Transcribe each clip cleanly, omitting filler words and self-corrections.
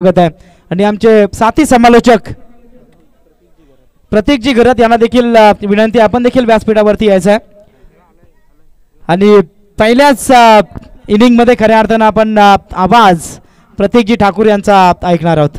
स्वागत आहे आणि आमचे साथी समालोचक प्रतीकजी घरत यांना देखील विनंती, आपण देखील व्यासपीठावरती यायचं आहे आणि पहिल्याच इनिंग मध्ये खऱ्या अर्थानं आपण आवाज प्रतीकजी ठाकूर यांचा ऐकणार आहोत.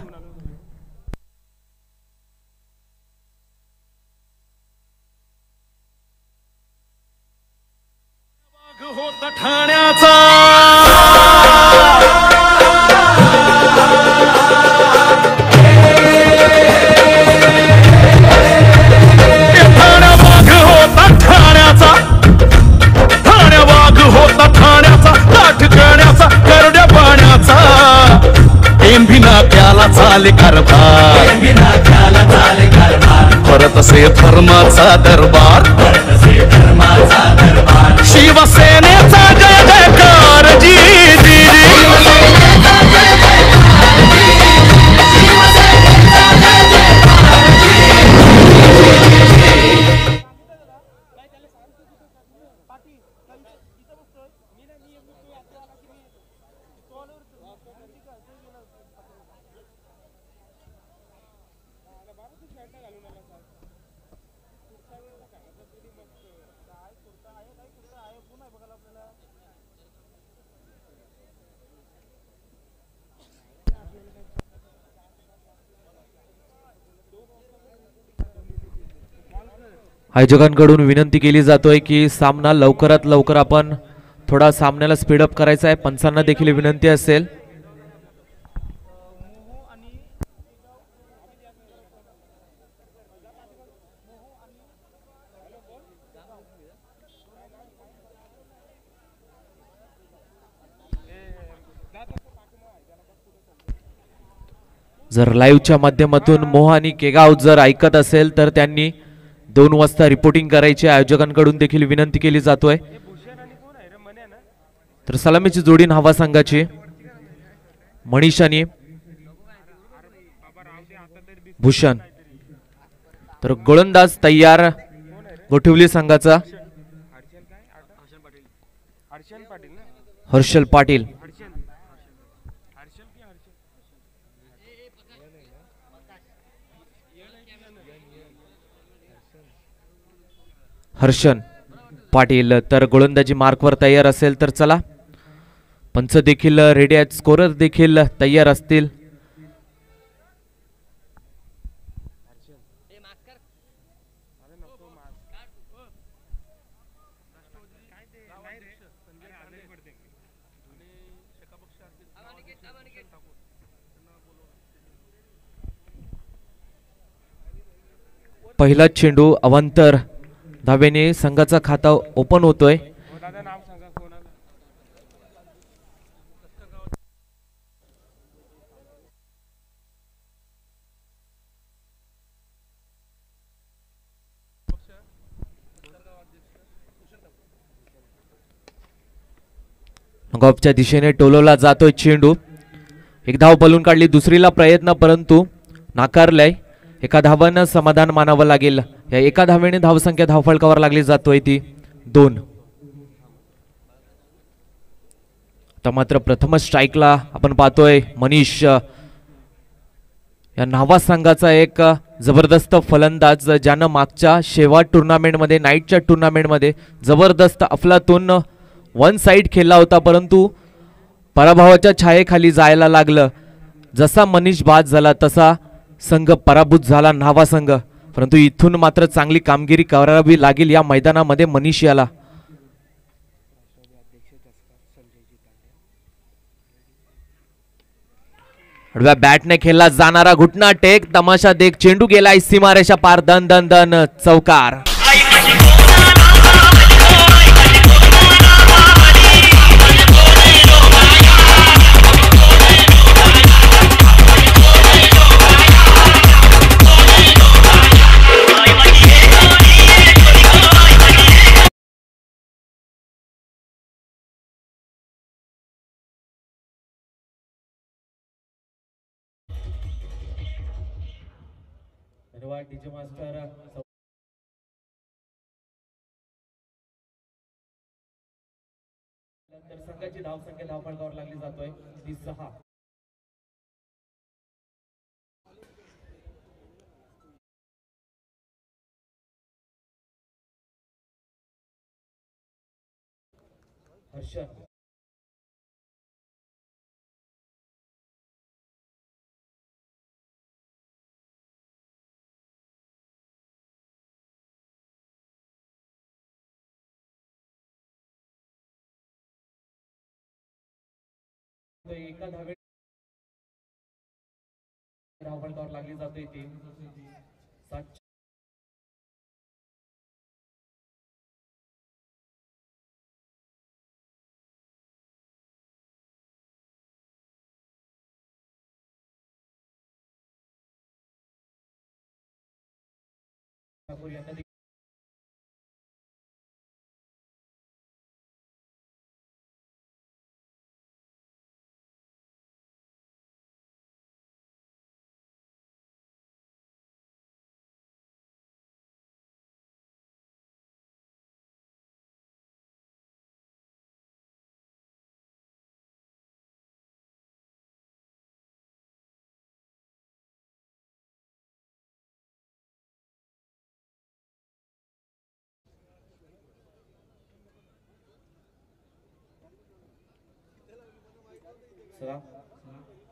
चाले कारभार परत से धर्माचा दरबार शिवसेनेचा जय जयकार जी आयोजकांकडून विनंती केली जातोय की सामना लवकरात लवकर आपण थोडा सामन्याला स्पीडअप करायचा आहे. पंचांना देखील विनंती असेल. जर लाईव्हच्या माध्यमातून मोह आणि केगाव जर ऐकत असेल तर त्यांनी 2 वाजता रिपोर्टिंग करायची आयोजकांकडून देखील विनंती केली जातोय. तर सलामीची जोडी नावा संघाची मनीष आणि भूषण. तर गोलंदाज तयार गोठिवली संघाचा हर्षल पाटील. हर्षन पाटील तर गोलंदाजी मार्कवर तयार असेल तर चला. पंच देखील रेडी आहेत, स्कोरर देखील तयार असतील. पहिला चेंडू अवांतर धावेने संघाचा खाता ओपन होतोय. गॉफच्या दिशेने टोलवला जातोय चेंडू. एक धाव बलून काढली, दुसरीला प्रयत्न परंतु नाकारलाय. एका धावानं समाधान मानावं लागेल. या एका धावेने धावसंख्या धावफलकावर लागली जातोय ती 2. आता मात्र प्रथम स्ट्राईकला आपण पाहतोय मनीष या नावा संघाचा एक जबरदस्त फलंदाज ज्यानं मागच्या शेवट टुर्नामेंटमध्ये नाईटच्या टुर्नामेंटमध्ये जबरदस्त अफलातून 1 साइड खेळला होता, परंतु पराभवाच्या छायेखाली जायला लागलं. जसा मनीष बाद झाला तसा संघ पराभूत झाला नावा संघ. परंतु इथून मात्र चांगली कामगिरी करावी लागेल या मैदानामध्ये मनीष याला. आडव्या बॅटने खेळला जाणारा घुटना टेक, तमाशा देख, चेंडू गेलाय सीमारेषा पार. दन दन दन चौकार. धन्यवाद डीजे मास्टर. संघाची धावसंख्या धावफलकावर लागली जातोय ती 6. एका धावे धावफलकावर लागली जाते ती 7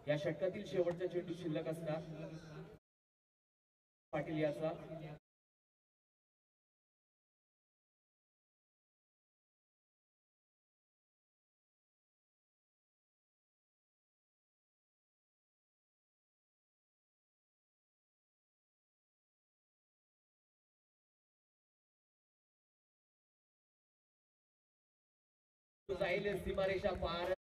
या षटकातील शेवटचा चेंडू शिल्लक असणार पाटील याचा जाईल सीमारेषा पार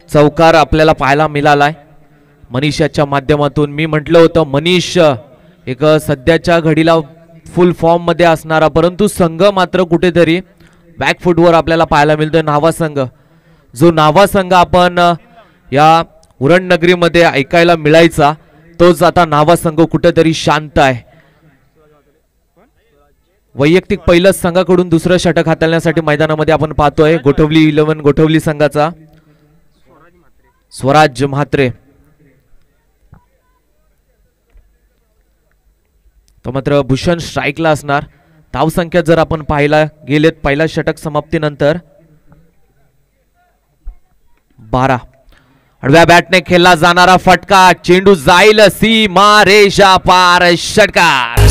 चौकार आपल्याला पाहायला मिळालाय मनीषाच्या माध्यमातून. मी म्हटलं होतं मनीष एक सध्याच्या घडीला फुल फॉर्म मध्ये असणारा, परंतु संघ मात्र कुठेतरी बॅकफुटवर आपल्याला पाहायला मिळतोय. नावा संघ, जो नावा संघ आपण या उरण नगरीमध्ये ऐकायला मिळायचा, तोच आता नावा संघ कुठेतरी शांत आहे. वैयक्तिक पहिलंच संघाकडून दुसरं षटक हाताळण्यासाठी मैदानामध्ये आपण पाहतोय गोठवली 11 गोठवली संघाचा स्वराज म्हात्रे. तो मात्र भूषण स्ट्राईकला असणार. धावसंख्या जर आपण पाहायला गेलेत पहिल्या षटक समाप्तीनंतर 12. आडव्या बॅटने खेळला जाणारा फटका, चेंडू जाईल सीमा रेषा पार, षटकार.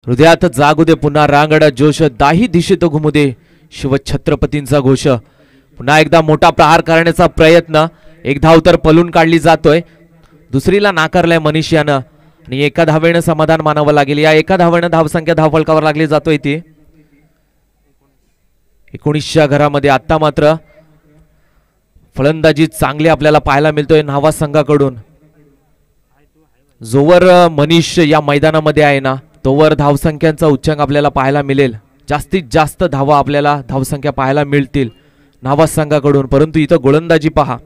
हृदयात जागू दे पुन्हा रांगडा जोश, दाही दिशेत घुमू दे शिवछत्रपतींचा घोष. पुन्हा एकदा मोठा प्रहार करण्याचा प्रयत्न, एक धाव तर पलून काढली जातोय, दुसरीला नाकारलाय मनीष यानं आणि एका धावेनं समाधान मानावं लागेल. या एका धावेनं धावसंख्या धावफलकावर लागली जातोय ती 19च्या घरामध्ये. आता मात्र फलंदाजी चांगली आपल्याला पाहायला मिळतोय नावा संघाकडून. जोवर मनीष या मैदानामध्ये आहे ना, तोवर धावसंख्यांचा उच्चांक आपल्याला पाहायला मिळेल. जास्तीत जास्त धावा आपल्याला धावसंख्या पाहायला मिळतील नावा संघाकडून. परंतु इथं गोलंदाजी पहा,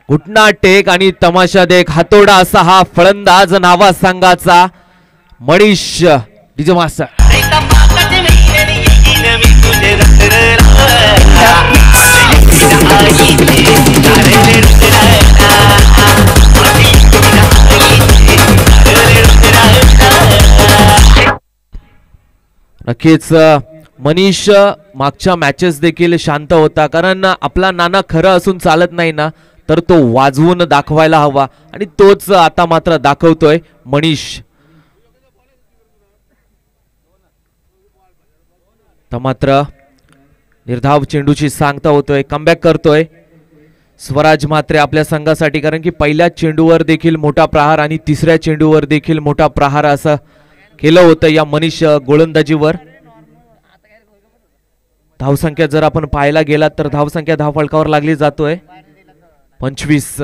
घुटना टेक आणि तमाशा देख, हातोडा असा हा फलंदाज नावा संघाचा मनीष डीजे मास्टर. नक्कीच मनीष मागच्या मॅचेस देखील शांत होता, कारण आपला नाना खरं असून चालत नाही ना, तर तो वाजवून दाखवायला हवा आणि तोच आता मात्र दाखवतोय मनीष. तर मात्र निर्धाव चेंडूची सांगता होतोय, कमबॅक करतोय स्वराज म्हात्रे आपल्या संघासाठी, कारण की पहिल्या चेंडूवर देखील मोठा प्रहार आणि तिसऱ्या चेंडूवर देखील मोठा प्रहार असं केलं होतं या मनीष गोलंदाजीवर. धावसंख्या जर आपण पाहायला गेलात तर धावसंख्या धावफलकावर लागली जातोय 25.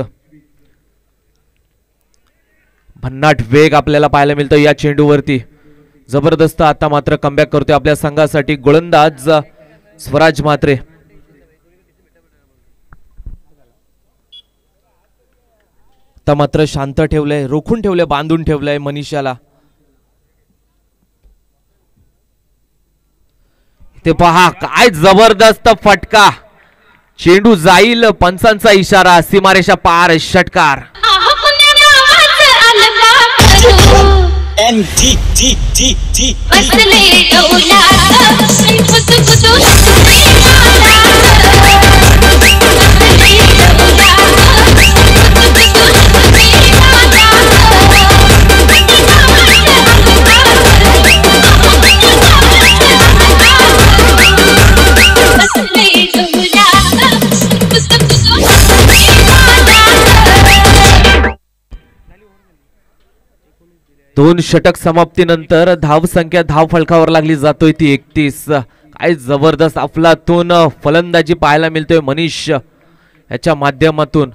भन्नाट वेग आपल्याला पाहायला मिळतो या चेंडूवरती. जबरदस्त आता मात्र कमबॅक करतोय आपल्या संघासाठी गोलंदाज स्वराज म्हात्रे. आता मात्र शांत ठेवलंय, रोखून ठेवलंय, बांधून ठेवलंय मनीषाला. ते पहा काय जबरदस्त फटका, चेंडू जाईल, पंचांचा इशारा, सीमारेषा पार, षटकार. दोन षटक समाप्तीनंतर धावसंख्या धाव फलकावर लागली जातोय ती 31. काय जबरदस्त अफलातून फलंदाजी पाहायला मिळतोय मनीष याच्या माध्यमातून.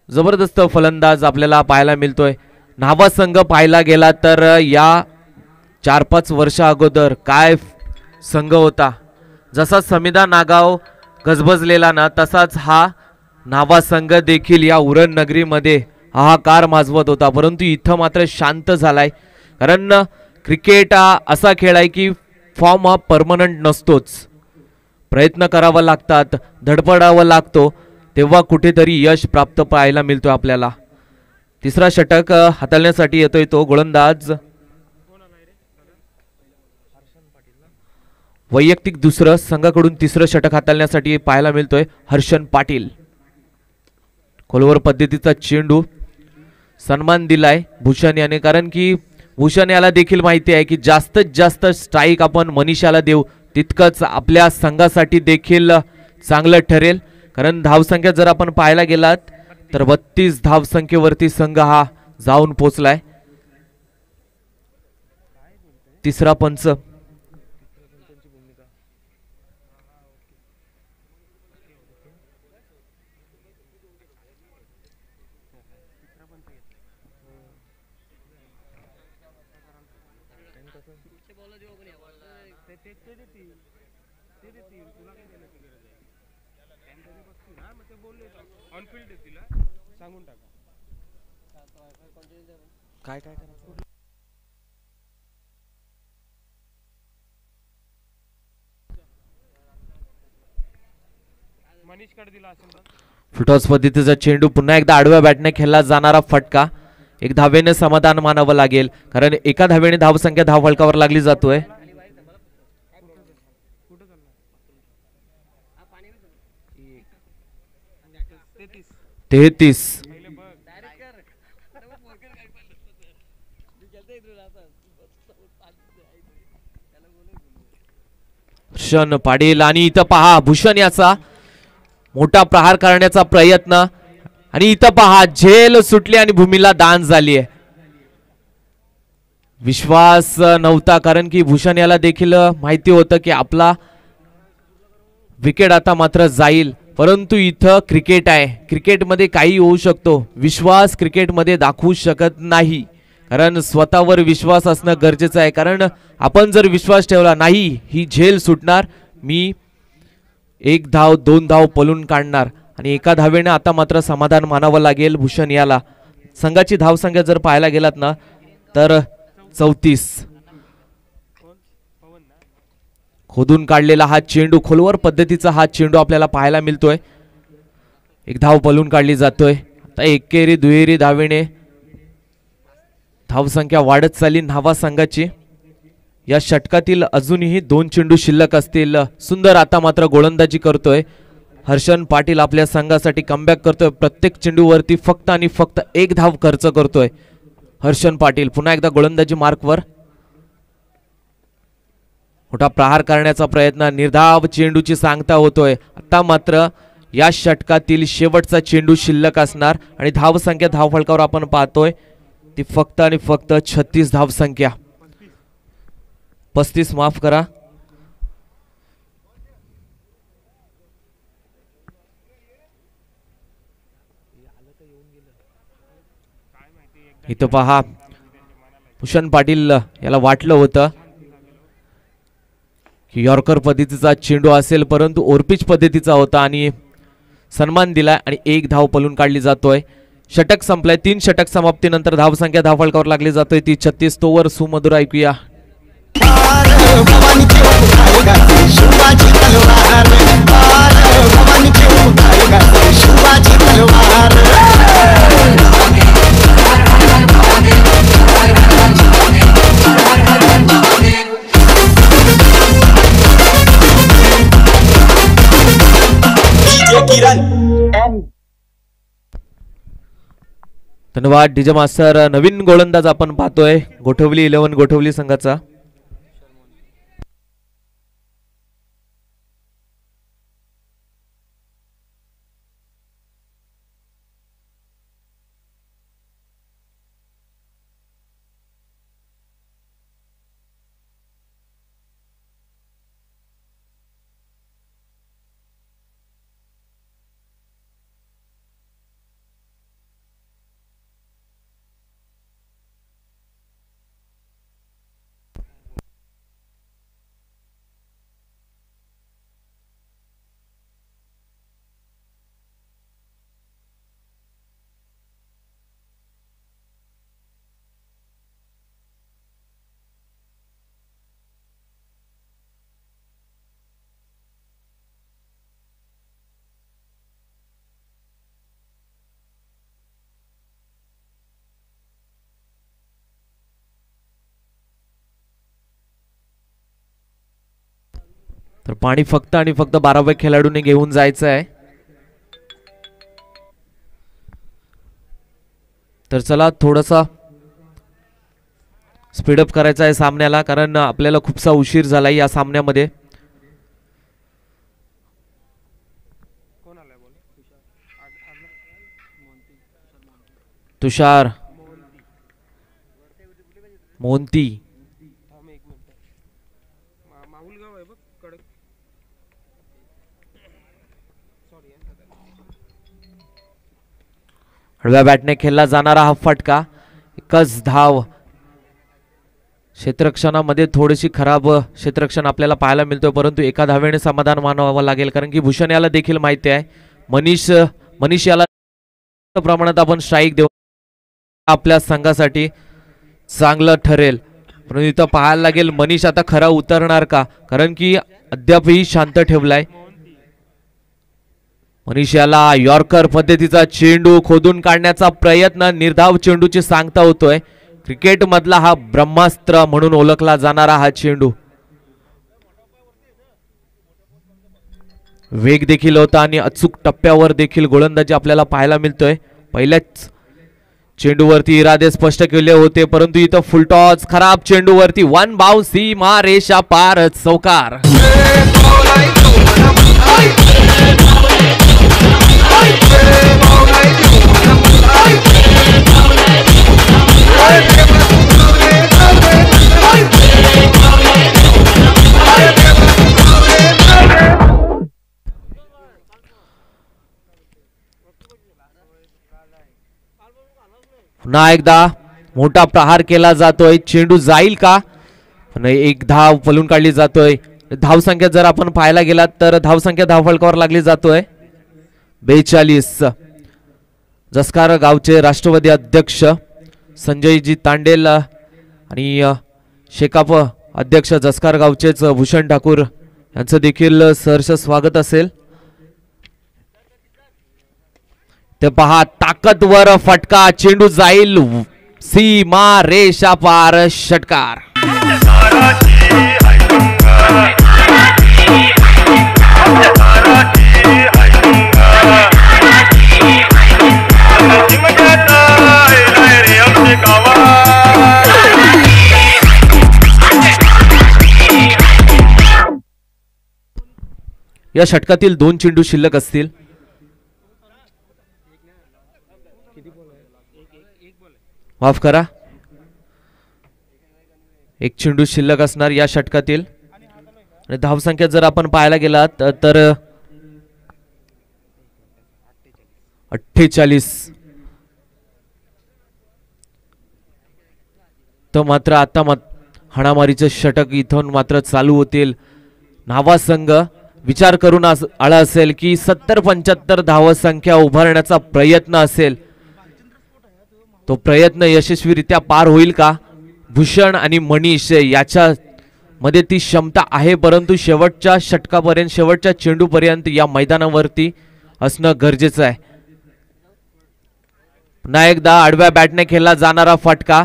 जबरदस्त फलंदाज आपल्याला पाहायला मिळतोय. न्हावा संघ पाहायला गेला तर या 4-5 वर्षा अगोदर काय संघ होता, जसा समिदा नागाव गजबजलेला ना तसाच हा न्हावा संघ देखील या उरण नगरीमध्ये हाहाकार माजवत होता. परंतु इथं मात्र शांत झालाय, कारण क्रिकेट हा असा खेळ आहे की फॉर्म हा परमनंट नसतोच. प्रयत्न करावा लागतात, धडपडावं लागतो, तेव्हा कुठेतरी यश प्राप्त पाहायला मिळतो आपल्याला. तिसरा षटक हाताळण्यासाठी येतोय तो गोलंदाज वैयक्तिक दुसरं, संघाकडून तिसरं षटक हाताळण्यासाठी पाहायला मिळतोय हर्षन पाटील. खोलवर पद्धतीचा चेंडू, सन्मान दिलाय भूषण याने, कारण की भूषण याला देखील माहिती आहे की जास्तीत जास्त स्ट्राईक आपण मनीषाला देऊ तितकंच आपल्या संघासाठी देखील चांगलं ठरेल. कारण धावसंख्या जर आपण पाहायला गेलात तर 32 धावसंख्येवरती संघ हा जाऊन पोचलाय. तिसरा पंच काय काय फुटॉस पद्धतीचा चेंडू, पुन्हा एकदा आडव्या बॅटने खेळला जाणारा फटका. एक धावेने समाधान मानावं लागेल, कारण एका धावेने धावसंख्या धाव फलकावर लागली जातोय. तेहतीस. भूषण पाटील, आणि इथं पहा भूषण याचा मोठा प्रहार करण्याचा प्रयत्न, आणि इथं पहा झेल सुटली आणि भूमीला दान झाली आहे. विश्वास नव्हता, कारण की भूषण याला देखील माहिती होतं की आपला विकेट आता मात्र जाईल. परंतु इथं क्रिकेट आहे, क्रिकेटमध्ये काही होऊ शकतो. विश्वास क्रिकेटमध्ये दाखवू शकत नाही, कारण स्वतःवर विश्वास असणं गरजेचं आहे. कारण आपण जर विश्वास ठेवला नाही, ही झेल सुटणार, मी 1 धाव 2 धाव पळून काढणार, आणि एका धावेने आता मात्र समाधान मानावं लागेल भूषण याला. संघाची धावसंख्या जर पाहायला गेलात ना तर 34. खोदून काढलेला हा चेंडू, खोलवर पद्धतीचा हा चेंडू आपल्याला पाहायला मिळतोय. 1 धाव पळून काढली जातोय. आता एकेरी दुहेरी धावेने धावसंख्या वाढत चालली न्हावा संघाची. या षटकातील अजूनही 2 चेंडू शिल्लक असतील. सुंदर आता मात्र गोलंदाजी करतोय हर्षन पाटील, आपल्या संघासाठी कमबॅक करतोय. प्रत्येक चेंडूवरती फक्त आणि फक्त 1 धाव खर्च करतोय हर्षन पाटील. पुन्हा एकदा गोलंदाजी मार्कवर. मोठा प्रहार करण्याचा प्रयत्न, निर्धाव चेंडूची सांगता होतोय. आता मात्र या षटकातील शेवटचा चेंडू शिल्लक असणार आणि धावसंख्या धावफलकावर आपण पाहतोय ती फक्त आणि फक्त 36 धावसंख्या. 35 माफ करा. इथं पहा, भूषण पाटील याला वाटलं होतं की यॉर्कर पद्धतीचा चेंडू असेल, परंतु ओरपिच पद्धतीचा होता आणि सन्मान दिलाय आणि 1 धाव पलून काढली जातोय. षटक संपलाय. 3 षटक समाप्तीनंतर धावसंख्या धावफलकावर लागली जातोय ती 36. तोवर सुमधुर ऐकूया. धन्यवाद डीजे मास्टर. नवीन गोलंदाज आपण पाहतोय गोठवली 11 गोठवली संघाचा. तर पाणी फक्त आणि फक्त 12व्या खेळाडूने घेऊन जायचं आहे. तर चला थोडासा स्पीडअप करायचा आहे सामन्याला, कारण आपल्याला खूपसा उशीर झाला या सामन्यामध्ये. तुषार मोहंती हळव्या बॅटने खेळला जाणारा हा फटका. एकच धाव. क्षेत्ररक्षणामध्ये थोडीशी खराब क्षेत्ररक्षण आपल्याला पाहायला मिळतोय, परंतु एका धावेने समाधान मानावं लागेल, कारण की भूषण याला देखील माहिती आहे मनीष याला प्रमाणात आपण स्ट्राईक देऊ आपल्या संघासाठी चांगलं ठरेल. परंतु इथं पाहायला लागेल मनीष आता खरा उतरणार का, कारण की अद्यापही शांत ठेवलाय. मनीष याला यॉर्कर पद्धतीचा चेंडू खोदून काढण्याचा प्रयत्न, निर्धाव चेंडूची सांगता होतोय. क्रिकेट मधला हा ब्रह्मास्त्र म्हणून ओळखला जाणारा हा चेंडू. वेग देखील होता आणि अचूक टप्प्यावर देखील गोलंदाजी आपल्याला पाहायला मिळतोय. पहिल्याच चेंडूवरती इरादे स्पष्ट केले होते, परंतु इथं फुलटॉस खराब चेंडूवरती 1 बाउन्स, सीमा रेषा पार, चौकार. पुन्हा एकदा मोठा प्रहार केला जातोय. चेंडू जाईल का, पण 1 धाव पलून काढली जातोय. धावसंख्या जर आपण पाहायला गेलात तर धावसंख्या धावफलकावर लागली जातोय 42. जसकार गावचे राष्ट्रवादी अध्यक्ष संजयजी तांडेल आणि शेकाप अध्यक्ष जसकार गावचेच भूषण ठाकूर यांचं देखील सहर्ष स्वागत असेल. ते पहा, ताकदवर फटका, चेंडू जाईल, सीमा रेषा पार, षटकार. या षटकातील 2 चेंडू शिल्लक असतील. माफ करा, 1 चेंडू शिल्लक असणार या षटकातील. आणि धावसंख्या जर आपण पाहायला गेलात तर 48. तर मात्र आता हाणामारीचं षटक इथून मात्र चालू होतील. नावा संघ विचार करून आला असेल की 70-75 धावसंख्या उभारण्याचा प्रयत्न असेल. तो प्रयत्न यशस्वीरित्या पार होईल का? भूषण आणि मनीष याच्या मध्ये ती क्षमता आहे, परंतु शेवटच्या षटकापर्यंत, शेवटच्या चेंडूपर्यंत या मैदानावरती असणं गरजेचं आहे. पुन्हा एकदा आडव्या बॅटने खेळला जाणारा फटका.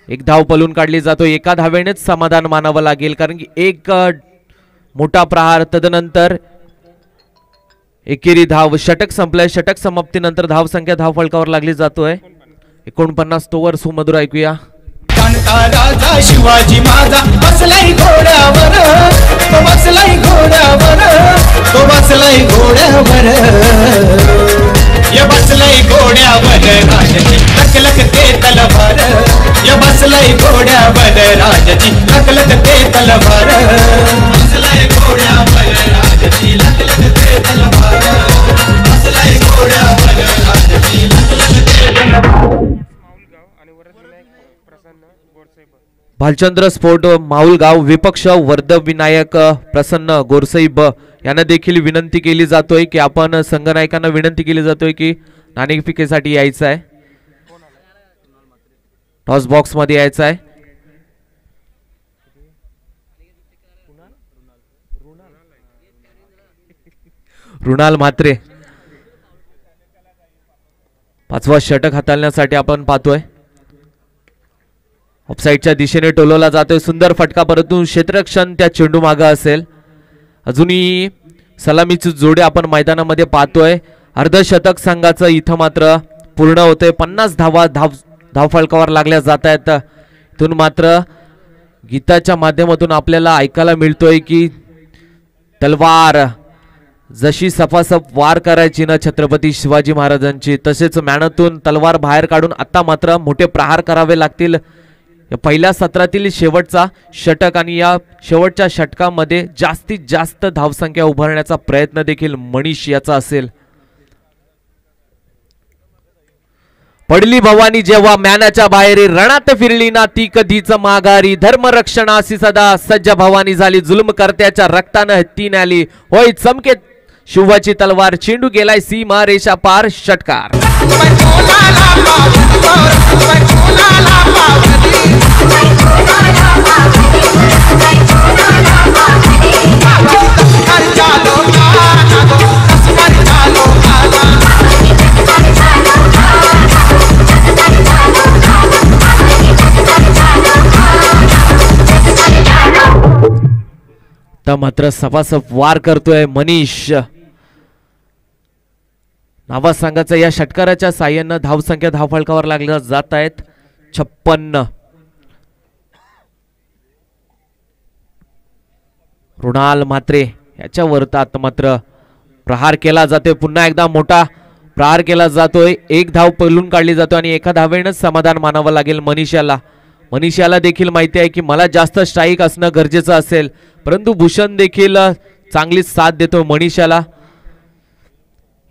1 धाव पलून काढली जातो. 1 धावेनेच समाधान मानावं लागेल, कारण की 1 मोठा प्रहार, तदनंतर एकेरी धाव. षटक संपलंय. षटक समाप्तीनंतर धावसंख्या धावफलकावर लागली जातोय 49. तोवर सुमधुर ऐकूया. राजा शिवाजी माझा बसलाय घोड्यावर, तो बसलाय घोड्यावर, तो बसलाय घोड्यावर, या बसलाय घोड्यावर राजाची लखलख ते तलवार, या बसलाय घोड्यावर राजाची लखलख ते तलवार, बसलाय घोड्यावर राजाची लखलख ते तलवार, बसलाय घोड्यावर राजाची लखलख ते तलवार. भालचंद्र स्पोर्ट माऊलगाव विपक्ष वर्धविनायक प्रसन्न गोरसई ब यांना देखील विनंती केली जातोय की आपण संघनायकांना विनंती केली जातोय की नाणेफेकीसाठी यायचं आहे, टॉस बॉक्स मध्ये यायचं आहे. रुणाल म्हात्रे 5वा षटक हाताळण्यासाठी आपण पाहतोय. ऑफसाईडच्या दिशेने टोलवला जातोय. सुंदर फटका, परंतु क्षेत्ररक्षण त्या चेंडू मागे असेल. अजूनही सलामीची जोडे आपण मैदानामध्ये पाहतोय. अर्धशतक संघाचं इथं मात्र पूर्ण होतंय. 50 धावा धावफलकावर लागल्या जात आहेत. इथून मात्र गीताच्या माध्यमातून आपल्याला ऐकायला मिळतोय की तलवार जशी सफासफ वार करायची ना छत्रपती शिवाजी महाराजांची, तसेच मॅनातून तलवार बाहेर काढून आता मात्र मोठे प्रहार करावे लागतील. या पहिल्या सत्रातील शेवटचा षटक आणि या शेवटच्या षटकामध्ये जास्तीत जास्त धावसंख्या उभारण्याचा प्रयत्न देखील मनीष याचा असेल. पडली भवानी जेव्हा मॅनाच्या बाहेर, रणात फिरली ना ती कधीच माघारी, धर्मरक्षणाशी सदा सज्ज भवानी झाली, जुलम करत्याच्या रक्तानं तीन आली, होय चमके शिवाची तलवार, चेंडू गेलाय सीमा रेषा पार, षटकार. मात्र सफासफ वार करतोय मनीष. नावा संघाचा या षटकाराच्या साह्यानं धावसंख्या धावफलकावर लागल्या जात आहेत 56. रुणाल म्हात्रे याच्यावर मात्र प्रहार केला जातोय. पुन्हा एकदा मोठा प्रहार केला जातोय. 1 धाव पळून काढली जातो आणि 1 धावेनंच समाधान मानावं लागेल मनीषाला. मनीषाला देखील माहिती आहे की मला जास्त स्ट्राईक असणं गरजेचं असेल, परंतु भूषण देखील चांगली साथ देतो मनीषाला.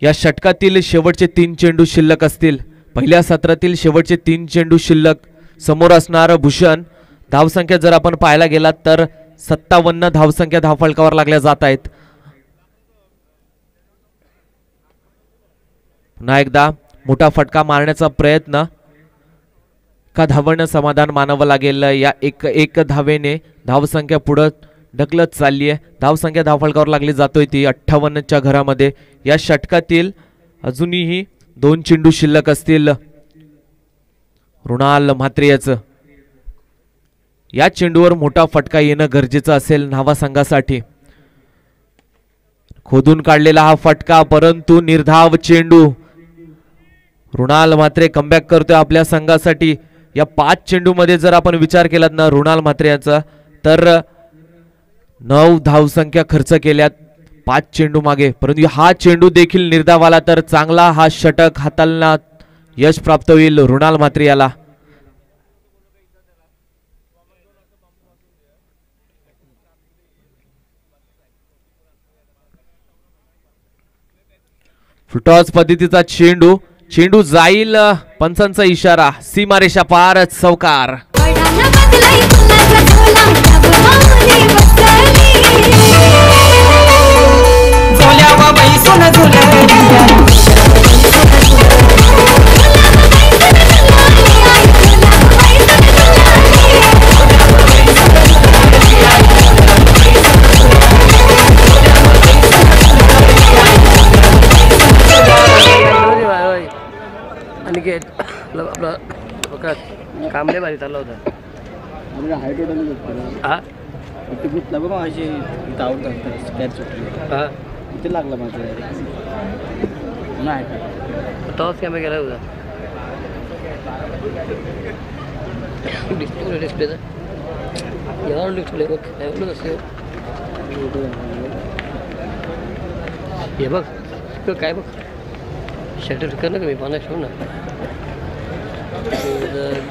या षटकातील शेवटचे 3 चेंडू शिल्लक असतील. पहिल्या सत्रातील शेवटचे 3 चेंडू शिल्लक समोर असणार भूषण. धावसंख्या जर आपण पाहायला गेलात तर 57 धावसंख्या धावफलकावर लागल्या जात आहेत. पुन्हा एकदा मोठा फटका मारण्याचा प्रयत्न. का धावणं समाधान मानावं लागेल. या एक धावेने धावसंख्या पुढे ढकलत चालली आहे. धावसंख्या धावफलकावर लागली जातोय ती 58च्या घरामध्ये. या षटकातील अजूनही 2 चेंडू शिल्लक असतील. रुणाल म्हात्रे याचं या चेंडूवर मोठा फटका येणं गरजेचं असेल नावा संघासाठी. खोदून काढलेला हा फटका, परंतु निर्धाव चेंडू. रुणाल म्हात्रे कमबॅक करतोय आपल्या संघासाठी. या 5 चेंडू मध्ये जर आपण विचार केलात ना रुणाल म्हात्रे यांचा, तर 9 धावसंख्या खर्च केल्यात. 5 चेंडू मागे, परंतु हा चेंडू देखील निर्धाव आला तर चांगला हा षटक हाताळण्यात यश प्राप्त होईल रुणाल म्हात्रे याला. फुटॉस पद्धतीचा चेंडू जाईल, पंचांचा इशारा, सीमारेषा पार, चौकार. अनिकेत आपला कामले भारी चालला होता. हा ते घेतला बघ माझी इथं आवडतात कॅच सुटली. हा इथे लागला माझं नाही टॉस कॅमेरा गेला होता. डिस्प्लेचा एवढा डिस्प्ले बघ, एवढं नसते हे बघ काय बघ शटर कर ना कमी पाना ठेवू ना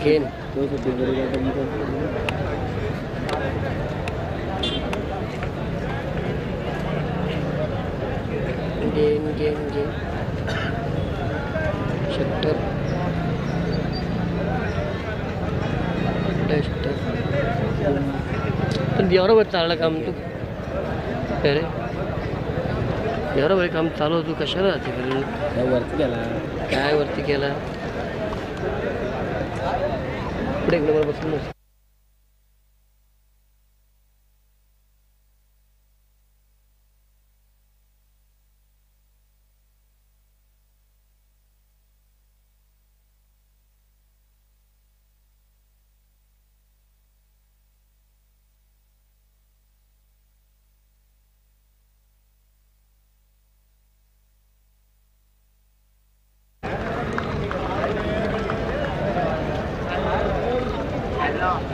गेन गेन शटर पण एवढं बरं चाललं काम तू अरे एवढं बरं काम चालू तू कशाला जाते वरती गेला काय वरती केला पुढे एक नंबर बसून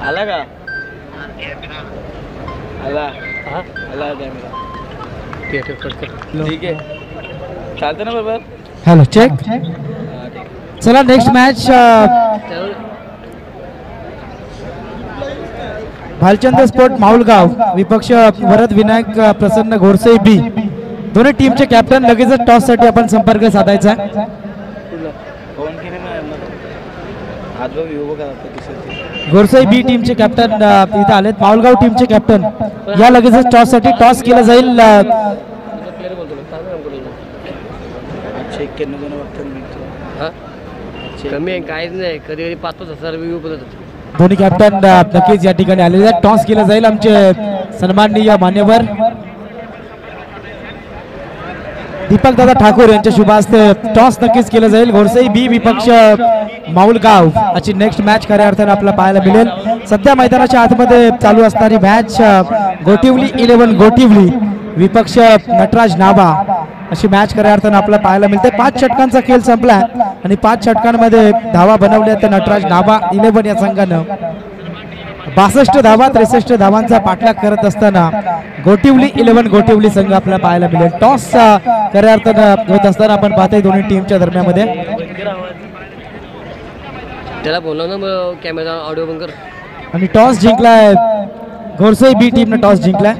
आला का आला हा आला कॅमेरा ठीक आहे चालतं ना बरोबर. Hello check. चला next match Bhalchandra sport Mahulgaon विपक्ष वरद विनायक प्रसन्न घोरसई बी. दोन्ही टीमचे कॅप्टन लगेचच टॉस साठी आपण संपर्क साधायचा. फोन केले आज बघ येऊ बघा घोरसई बी टीमचे कॅप्टन इथे आलेत. माहुलगाव टीमचे कॅप्टन या लगेचच टॉस साठी टॉस केला जाईल. प्लेअर बोलतो काय काम करतो चेक केलं दोन वक्त हा कमी आहे काहीच नाही कधी कधी 5,000 व्ह्यू पडत दोन्ही कॅप्टन नक्कीच या ठिकाणी आलेले आहेत. टॉस केला जाईल. आमचे सन्माननीय मान्यवर दीपक दादा ठाकूर यांच्या शुभ हस्ते टॉस नक्कीच केलं जाईल. घोरसई बी विपक्ष माहुलगाव अशी नेक्स्ट मॅच खऱ्या अर्थाने आपल्याला पाहायला मिळेल. सध्या मैदानाच्या आतमध्ये चालू असणारी मॅच गोटिवली 11 गोटिवली विपक्ष नटराज नाभा अशी मॅच खऱ्या अर्थाने आपल्याला पाहायला मिळते. 5 षटकांचा खेळ संपला आणि 5 षटकांमध्ये धावा बनवल्या तर नटराज नाभा 11 या संघानं 62 धावा 63 धावांचा पाठलाग करत असताना गोटिवली 11 गोटिवली संघ आपल्याला पाहायला मिळेल. टॉस खऱ्या अर्थानं होत असताना आपण पाहतोय दोन्ही टीमच्या दरम्यान त्याला बोलव ना मग कॅमेरा ऑडिओ बंद कर. आणि टॉस जिंकलाय घोरसई बी टीमने टॉस जिंकलाय.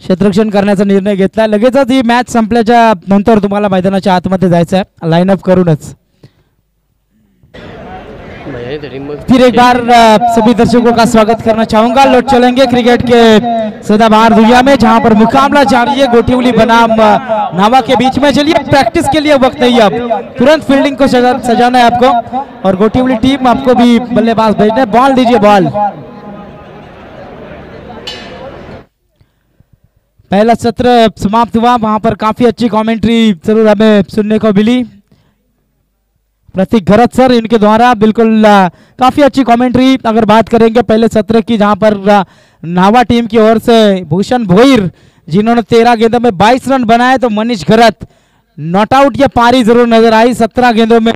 क्षेत्ररक्षण करण्याचा निर्णय घेतला. लगेचच ही मॅच संपल्याच्या नंतर तुम्हाला मैदानाच्या आतमध्ये जायचं आहे लाईनअप करूनच. फिर एक बार सभी दर्शकों का स्वागत करना चाहूंगा. लौट चलेंगे क्रिकेट के सदाबहार दुनिया में जहां पर मुकाबला जारी है गोटिवली बनाम नावा के बीच में. चलिए प्रैक्टिस के लिए वक्त नहीं, अब तुरंत फील्डिंग को सजाना है आपको और गोटिवली टीम आपको भी बल्लेबाज भेजना है. बॉल दीजिए बॉल. पहला सत्र समाप्त हुआ. वहां पर काफी अच्छी कमेंट्री जरूर हमें सुनने को मिली. प्रतीक घरत सर इनके द्वारा बिल्कुल काफी अच्छी कमेंट्री. अगर बात करेंगे पहले सत्र की जहां पर नावा टीम की ओर से भूषण भोईर जिन्होंने 13 गेंदों में 22 रन बनाए तो मनीष घरत नॉट आउट या पारी जरूर नजर आई. 17 गेंदों में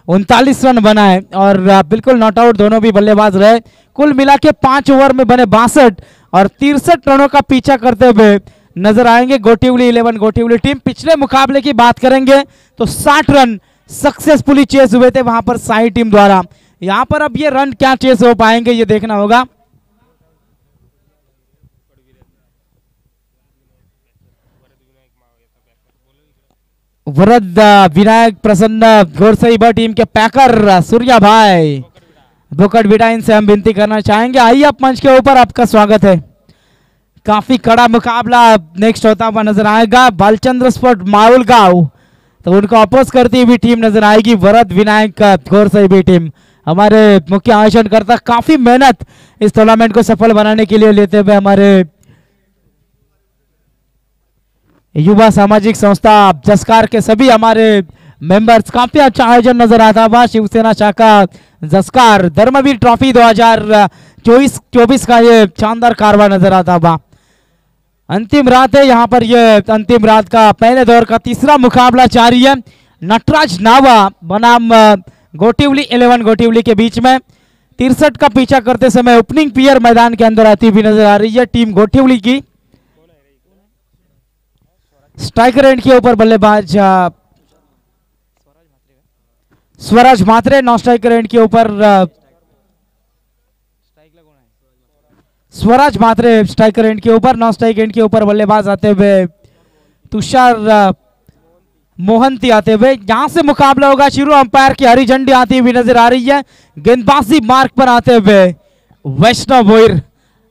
39 रन बनाए और बिल्कुल नॉट आउट दोनों भी बल्लेबाज रहे. कुल मिला के 5 ओवर में बने 62 और 63 रनों का पीछा करते हुए नजर आएंगे गोटिवली 11 गोटिवली टीम। पिछले मुकाबले की बात करेंगे तो 60 रन सक्सेसफुली चेस हुए थे वहां पर साई टीम द्वारा। यहां पर अब ये रन क्या चेस हो पाएंगे ये देखना होगा। वरद विनायक प्रसन्न घोरसई ब टीम के पैकर सूर्या भाई बोकट बिटा, इनसे हम विनती करना चाहेंगे आइए आप मंच के ऊपर, आपका स्वागत है। काफी कड़ा मुकाबला नेक्स्ट होता हुआ नजर आएगा। बालचंद्र स्पोर्ट माउल गांव तो उनको अपोज करती हुई टीम नजर आएगी वरद विनायक घोरसई बी टीम। हमारे मुख्य आयोजनकर्ता काफी मेहनत इस टूर्नामेंट को सफल बनाने के लिए लेते हुए हमारे युवा सामाजिक संस्था जसकार के सभी हमारे मेंबर्स, काफी अच्छा आयोजन नजर आता हुआ। शिवसेना शाखा जसकार धर्मवीर ट्रॉफी 2024 का ये शानदार कारवा नजर आता हुआ। अंतिम रात है यहाँ पर, ये अंतिम रात का पहले दौर का तीसरा मुकाबला जारी है। नटराज नावा बनाम गोटिवली 11 गोटिवली के बीच में 63 का पीछा करते समय ओपनिंग प्लेयर मैदान के अंदर आती हुई नजर आ रही है टीम गोटिवली की। स्ट्राइकर एंड के ऊपर बल्लेबाज स्वराज मात्रे, नॉन स्ट्राइकर एंड के ऊपर स्वराज मात्रे स्ट्राइकर एंड के ऊपर, नॉन स्ट्राइक एंड के ऊपर बल्लेबाज आते हुए तुषार मोहंती आते हुए। यहां से मुकाबला होगा, शुरू अंपायर की हरी झंडी आती हुई नजर आ रही है। गेंदबाजी मार्ग पर आते हुए वैष्णव भोईर,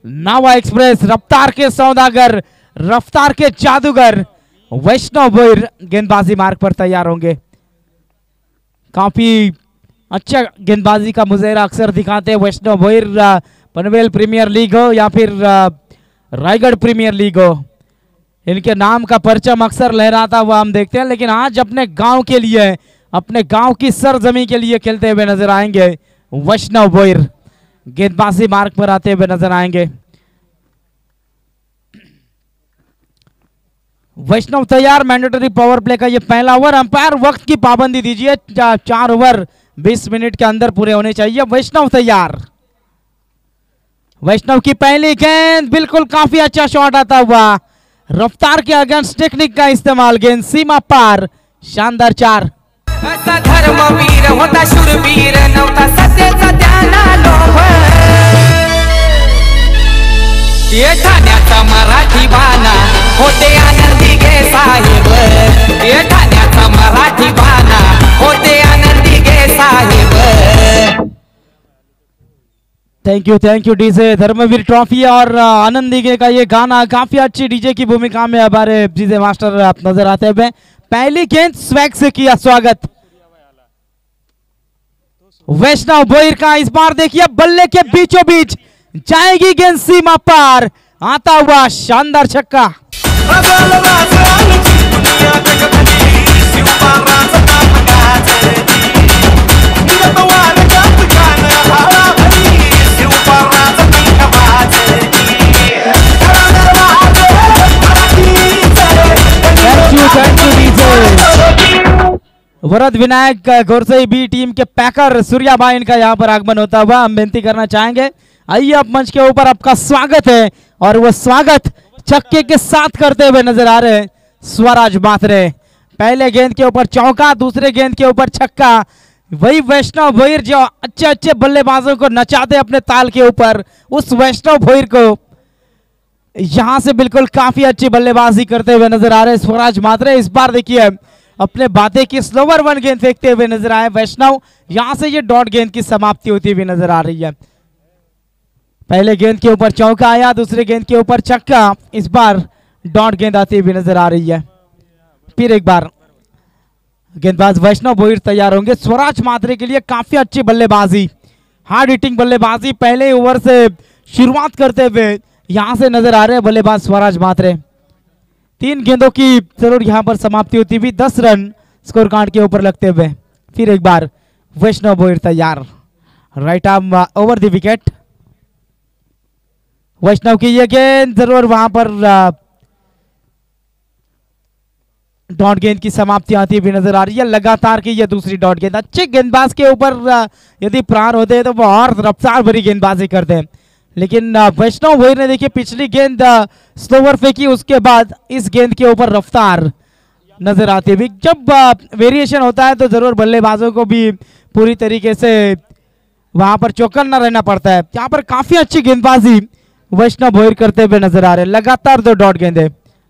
नावा एक्सप्रेस, रफ्तार के सौदागर, रफ्तार के जादूगर वैष्णव भोईर गेंदबाजी मार्ग पर तैयार होंगे। काफी अच्छा गेंदबाजी का मुजाहरा अक्सर दिखाते हैं वैष्णव भोईर, पनवेल प्रीमियर लीग हो या फिर रायगढ़ प्रीमियर लीग हो, इनके नाम का परचम अक्सर लहराता हुआ हम देखते हैं। लेकिन आज अपने गांव के लिए, अपने गांव की सरजमी के लिए खेलते हुए नजर आएंगे वैष्णव भोईर, गेंदबाजी मार्ग पर आते हुए नजर आएंगे। वैष्णव तैयार, मैंडेटरी पावर प्ले का ये पहला ओवर। अंपायर वक्त की पाबंदी दीजिए, 4 ओवर 20 मिनट के अंदर पूरे होने चाहिए। वैष्णव तैयार, वैष्णव की पहली गेंद, बिल्कुल काफी अच्छा शॉट आता हुआ, रफ्तार के अगेंस्ट टेक्निक का इस्तेमाल, गेंद सीमा पार, शानदार 4। धर्मवीर होता शूरवीर नव्हता सत्याचा त्याला लोभ, ये ठाण्याचा मराठी बाणा होते आनंदी गे साहेब, ये ठाण्याचा मराठी बाणा होते आनंदी गे साहेब। Thank you DJ. Dharmveer trophy और आनंदी के का ये गाना काफी अच्छी डीजे की भूमिका में हमारे डीजे मास्टर आप नजर आते हुए। पहली गेंद स्वैग से किया स्वागत वैष्णव भोईर का। इस बार देखिए बल्ले के बीचों बीच जाएगी गेंद सीमा पार, आता हुआ शानदार छक्का। वरद विनायक घोरसई बी टीम के पैकर सूर्या भाई, इनका यहाँ पर आगमन होता हुआ हम विनती करना चाहेंगे आइए आप मंच के ऊपर, आपका स्वागत है। और वो स्वागत छक्के के साथ करते हुए नजर आ रहे हैं स्वराज मात्रे। पहले गेंद के ऊपर चौका, दूसरे गेंद के ऊपर छक्का। वही वैष्णव भोईर जो अच्छे अच्छे बल्लेबाजों को नचाते अपने ताल के ऊपर, उस वैष्णव भोईर को यहां से बिल्कुल काफी अच्छी बल्लेबाजी करते हुए नजर आ रहे हैं स्वराज मात्रे। इस बार देखिए अपने बातें की स्लोवर 1 गेंद फेंकते हुए नजर आए वैष्णव, यहां से ये डॉट गेंद की समाप्ति होती हुई नजर आ रही है। पहले गेंद के ऊपर चौका आया, दूसरे गेंद के ऊपर छक्का, इस बार डॉट गेंद आती हुई नजर आ रही है। फिर एक बार गेंदबाज वैष्णव भोईर तैयार होंगे। स्वराज मात्रे के लिए काफी अच्छी बल्लेबाजी, हार्ड हिटिंग बल्लेबाजी पहले ओवर से शुरुआत करते हुए यहां से नजर आ रहे हैं बल्लेबाज स्वराज मात्रे। 3 गेंदों की जरूर यहां पर समाप्ति होती हुई, 10 रन स्कोर कार्ड के ऊपर लगते हुए। फिर एक बार वैष्णव भोईर तैयार, right arm over the wicket. Vaishnav की ये गेंद जरूर वहां पर डॉट गेंद की समाप्ति आती हुई नजर आ रही है। लगातार की ये दूसरी डॉट गेंद। अच्छे गेंदबाज के ऊपर यदि प्राण होते हैं तो वो और रफ्तार भरी गेंदबाजी करते हैं, लेकिन वैष्णव भोईर ने देखिए पिछली गेंद स्लोवर फेंकी, उसके बाद इस गेंद के ऊपर रफ्तार नजर आती है। जब वेरिएशन होता है तो जरूर बल्लेबाजों को भी पूरी तरीके से वहां पर चौकन्ना रहना पड़ता है। यहाँ पर काफी अच्छी गेंदबाजी वैष्णव भोईर करते हुए नजर आ रहे हैं। लगातार 2 डॉट गेंदे,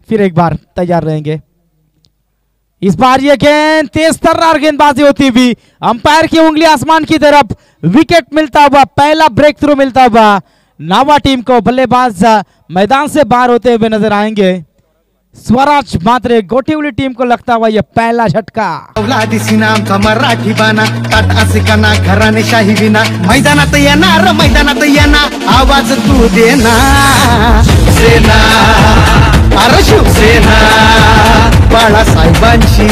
फिर एक बार तैयार रहेंगे। इस बार ये गेंद तेज तर्रार गेंदबाजी होती हुई, अंपायर की उंगली आसमान की तरफ, विकेट मिलता हुआ, पहला ब्रेक थ्रू मिलता हुआ नावा टीम को। बल्लेबाज मैदान से बाहर होते हुए नजर आएंगे। स्वराज मात्रे गोटिवली टीम को लगता हुआ यह पहला झटका। दिसीना आमचा मराठी बाना, ताट असिकाना घराने शाही विना, मैदानात येणार मैदानात येणार, आवाज तू देना सेना, अरे शिवसेना, बाळासाहेबांची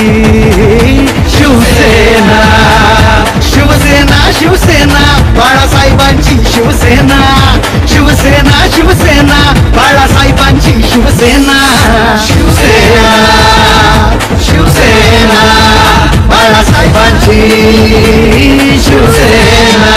शिवसेना, शिवसेना शिवसेना, बाळासाहेबांची शिवसेना, शिवसेना शिवसेना, बाळासाहेबांची शिवसेना, शिवसेना शिवसेना, बाळासाहेबांची शिवसेना।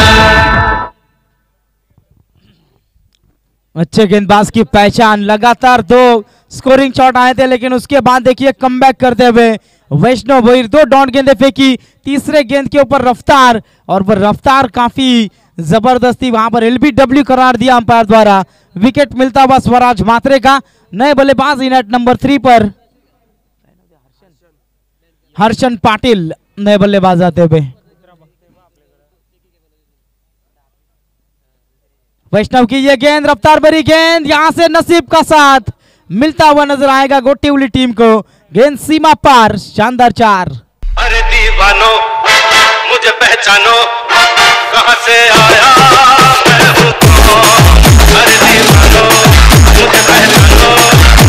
अच्छे गेंदबाज की पहचान, लगातार 2 स्कोरिंग शॉट आए थे, लेकिन उसके बाद देखिए कमबैक करते हुए वैष्णव भोईर 2 डॉट गेंदें फेंकी, तीसरे गेंद के ऊपर रफ्तार, और वह रफ्तार काफी जबरदस्ती वहां पर एलबीडब्ल्यू करार दिया अंपायर द्वारा। विकेट मिलता हुआ स्वराज मात्रे का। नए बल्लेबाज नेट नंबर 3 पर हर्षन पाटिल नए बल्लेबाज आते हुए। वैष्णव की ये गेंद, रफ्तार भरी गेंद, यहां से नसीब का साथ मिलता हुआ नजर आएगा गोटिवली टीम को। गेंद सीमा पार, शानदार 4। अरे दीवानो मुझे पहचानो, कहां से आया मैं हूं कौन। अरे दीवानो मुझे पहचानो,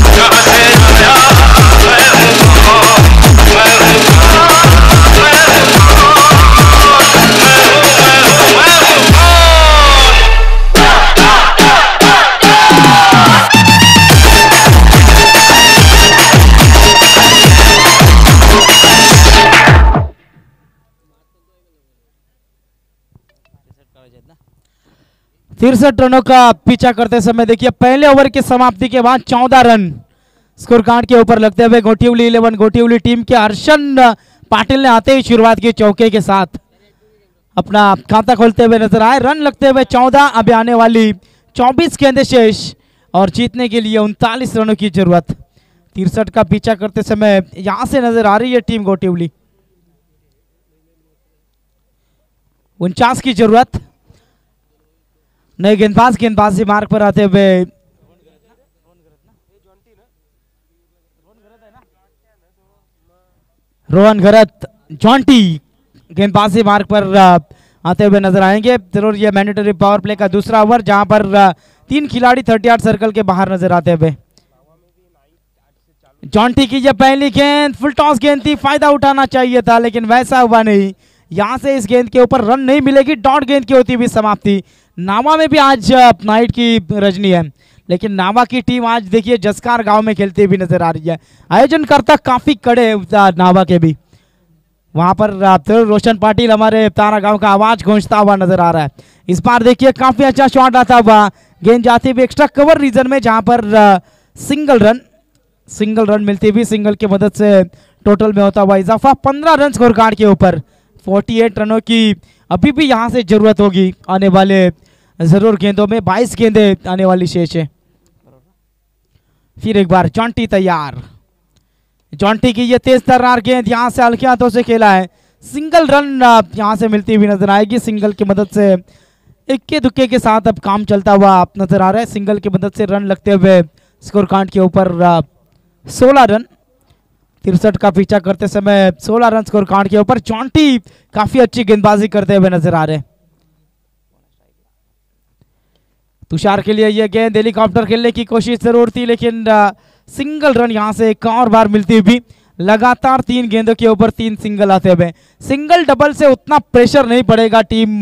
कहां से आया मैं हूं कौन। मैं हूं कौन, मैं हूं कौन, मैं हूं कौन। तिरसठ रनों का पीछा करते समय देखिए पहले ओवर की समाप्ति के बाद 14 रन स्कोर कार्ड के ऊपर लगते हुए गोटिवली 11 गोटिवली टीम के हर्षन पाटिल ने आते ही शुरुआत की चौके के साथ अपना खाता खोलते हुए नजर आए। रन लगते हुए 14, अभी आने वाली 24 गेंदें शेष और जीतने के लिए 39 रनों की जरूरत। 63 का पीछा करते समय यहां से नजर आ रही है टीम गोटिवली। 49 की जरूरत। नए गेंदबाज गेंदबाजी मार्ग पर आते हुए रोहन घरत जॉन्टी गेंदबाजी मार्ग पर आते हुए नजर आएंगे। जरूर ये मैंडेटरी पावर प्ले का दूसरा ओवर, जहां पर 3 खिलाड़ी 38 सर्कल के बाहर नजर आते हुए। जॉन्टी की ये पहली गेंद फुल टॉस गेंद थी, फायदा उठाना चाहिए था लेकिन वैसा हुआ नहीं। यहां से इस गेंद के ऊपर रन नहीं मिलेगी, डॉट गेंद की होती हुई समाप्ति। नावा में भी आज नाइट की रजनी है, लेकिन नावा की टीम आज देखिए जसकार गांव में खेलती हुई नजर आ रही है। आयोजनकर्ता काफी कड़े नावा के भी, वहां पर रोशन पाटिल हमारे तारा गांव का आवाज गूंजता हुआ नजर आ रहा है। इस बार देखिए काफी अच्छा शॉट आता हुआ, गेंद जाती हुई एक्स्ट्रा कवर रीजन में, जहां पर सिंगल रन मिलती हुई, सिंगल की मदद से टोटल में होता हुआ इजाफा। 15 रन स्कोर कार्ड के ऊपर। 48 रनों की अभी भी यहां से जरूरत होगी आने वाले जरूर गेंदों में। 22 गेंदें आने वाली शेष है। फिर एक बार जॉन्टी तैयार। जॉन्टी की ये तेज तर्रार गेंद यहां से हल्के हाथों से खेला है। सिंगल रन यहां से मिलती हुई नजर आएगी। सिंगल की मदद से इक्के दुक्के के साथ अब काम चलता हुआ नजर आ रहा है। सिंगल की मदद से रन लगते हुए स्कोर कार्ड के ऊपर 16 रन। 63 का पीछा करते समय 16 रन स्कोर कार्ड के ऊपर। जॉन्टी काफी अच्छी गेंदबाजी करते हुए नजर आ रहे हैं। तुषार के लिए यह गेंद हेलीकॉप्टर खेलने की कोशिश जरूर थी, लेकिन सिंगल रन यहां से एक और बार मिलती हुई। लगातार 3 गेंदों के ऊपर 3 सिंगल आते हुए। सिंगल डबल से उतना प्रेशर नहीं पड़ेगा टीम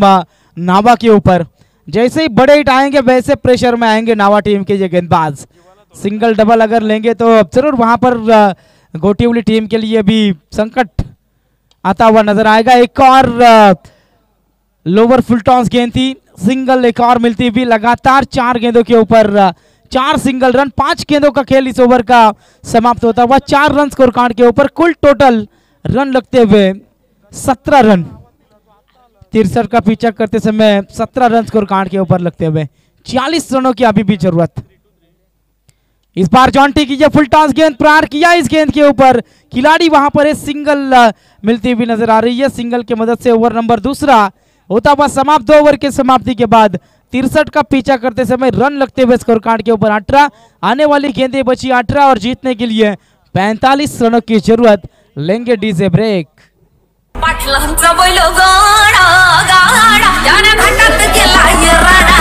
नावा के ऊपर। जैसे ही बड़े हिट आएंगे वैसे प्रेशर में आएंगे नावा टीम के ये गेंदबाज। सिंगल डबल अगर लेंगे तो जरूर वहां पर गोटिवली टीम के लिए भी संकट आता हुआ नजर आएगा। एक और लोअर फुल टॉस गेंद थी, सिंगल एक और मिलती हुई लगातार 4 गेंदों के ऊपर 4 सिंगल रन, 5 गेंदों का खेल इस ओवर का समाप्त होता हुआ 4 रन स्कोर कार्ड के ऊपर। कुल टोटल रन लगते हुए 17 रन। 63 का पीछा करते समय 17 रन स्कोर कार्ड के ऊपर लगते हुए 40 रनों की अभी भी जरूरत। इस बार जॉन्टी की ये फुल टॉस गेंद प्रहार किया इस गेंद के ऊपर, खिलाड़ी वहां पर सिंगल मिलती हुई नजर आ रही है। सिंगल की मदद से ओवर नंबर दूसरा होता हुआ समाप्त। 2 ओवर के समाप्ति के बाद 63 का पीछा करते समय रन लगते हुए स्कोर कार्ड के ऊपर 18। आने वाली गेंदें बची 18 और जीतने के लिए 45 रनों की जरूरत। लेंगे डीजे ब्रेक। पाटलांचा बैल गाडा गाडा याने घाटात गेला ये राडा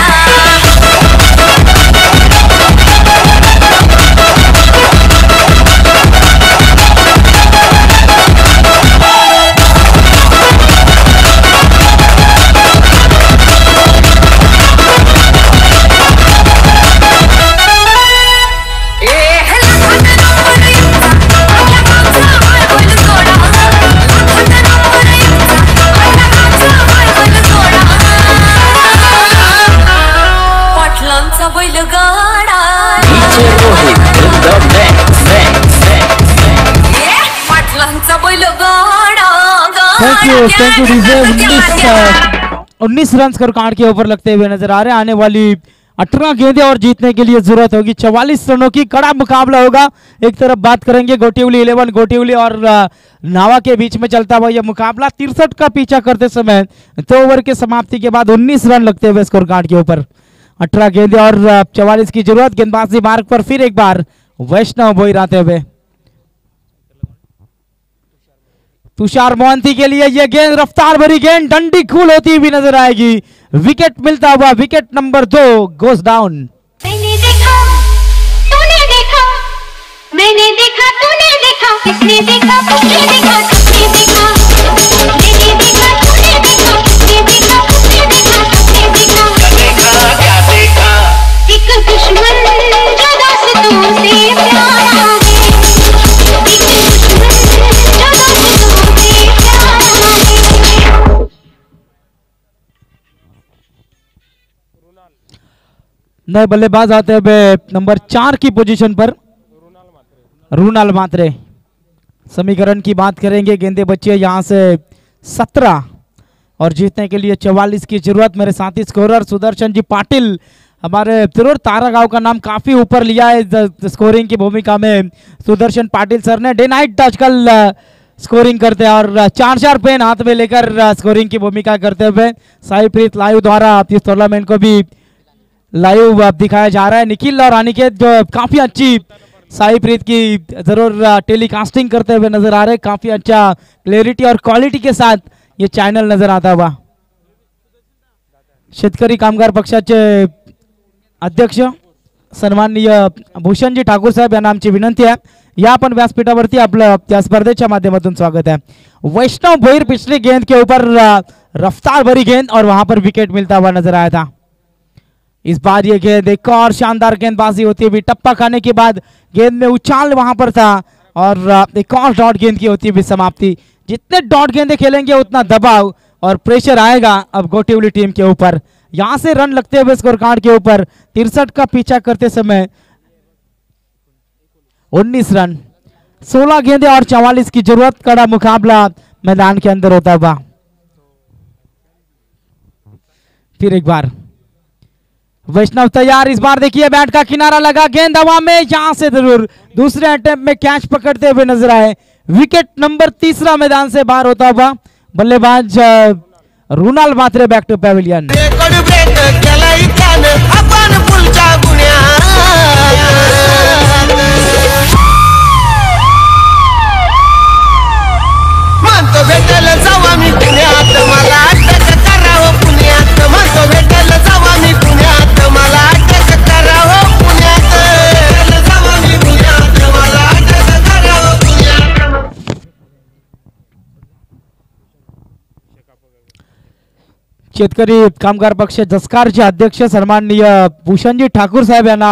thank you DJ. 19 run score card के ऊपर लगते हुए नजर आ रहे हैं। आने वाली 18 गेंदें और जीतने के लिए जरूरत होगी 44 रनों की। कड़ा मुकाबला होगा। एक तरफ बात करेंगे गोटिवली 11 गोटिवली और नावा के बीच में चलता हुआ यह मुकाबला। 63 का पीछा करते समय 2 ओवर के समाप्ति के बाद 19 रन लगते हुए स्कोर कार्ड के ऊपर। 18 गेंदें और 44 की जरूरत। गेंदबाजी मार्ग पर फिर एक बार वैष्णव भोईर आते हुए। तुषार मोहंती के लिए यह गेंद रफ्तार भरी गेंद डंडी खूल होती हुई नजर आएगी। विकेट मिलता हुआ विकेट नंबर 2 गोस डाउन। मैंने देखा तूने देखा, मैंने देखा तूने देखा, किसने देखा किसने देखा, किसने देखा, मैंने देखा तूने देखा, किसने देखा किसने देखा, किसने देखा, देखा क्या देखा, एक दुश्मन जो दोस्तों से प्यारा है, एक दुश्मन जो दोस्तों से प्यारा है। नए बल्लेबाज आते हुए नंबर 4 की पोजीशन पर रूनाल मात्रे। समीकरण की बात करेंगे। गेंदे बची है यहाँ से 17 और जीतने के लिए 44 की जरूरत। मेरे साथी स्कोरर सुदर्शन जी पाटिल हमारे तिरूर तारा गांव का नाम काफी ऊपर लिया है स्कोरिंग की भूमिका में। सुदर्शन पाटिल सर ने डे नाइट आजकल स्कोरिंग करते हैं और 4-4 पेन हाथ में लेकर स्कोरिंग की भूमिका करते हुए साई प्रीत लाइव द्वारा इस टूर्नामेंट को भी लाइव दिखाया जा रहा है। निखिल और अनिकेत जो काफी अच्छी साई प्रीत की जरूर टेलीकास्टिंग करते हुए नजर आ रहे हैं। काफी अच्छा क्लैरिटी और क्वालिटी के साथ ये चॅनल नजर आता हुआ। शेतकरी कामगार पक्षाचे अध्यक्ष सन्माननीय भूषणजी ठाकूर साहेब यांना आमची विनंती आहे या आपण व्यासपीठावरती आपलं त्या स्पर्धेच्या माध्यमातून स्वागत है। वैष्णव भोईर पिछली गेंद के ऊपर रफ्तार भरी गेंद और वहां पर विकेट मिलता हुआ नजर आया था। इस बार ये गेंद एक और शानदार गेंदबाजी होती हुई टप्पा खाने के बाद गेंद में उछाल वहां पर था और एक और डॉट गेंद की होती हुई समाप्ति। जितने डॉट गेंदे खेलेंगे उतना दबाव और प्रेशर आएगा अब गोटिवली टीम के ऊपर। यहां से रन लगते हुए स्कोर कार्ड के ऊपर 63 का पीछा करते समय 19 रन 16 गेंदे और 44 की जरूरत। कड़ा मुकाबला मैदान के अंदर होता हुआ। फिर एक बार वैष्णव तैयार। इस बार देखिए बैट का किनारा लगा, गेंद हवा में, यहां से जरूर दूसरे अटेम्प्ट में कैच पकड़ते हुए नजर आए। विकेट नंबर 3 मैदान से बाहर होता हुआ। बल्लेबाज रुणाल मात्रे बैक टू पॅव्हिलियन। शेतकरी कामगार पक्ष जसकारचे अध्यक्ष सन्माननीय भूषणजी ठाकूर साहेब यांना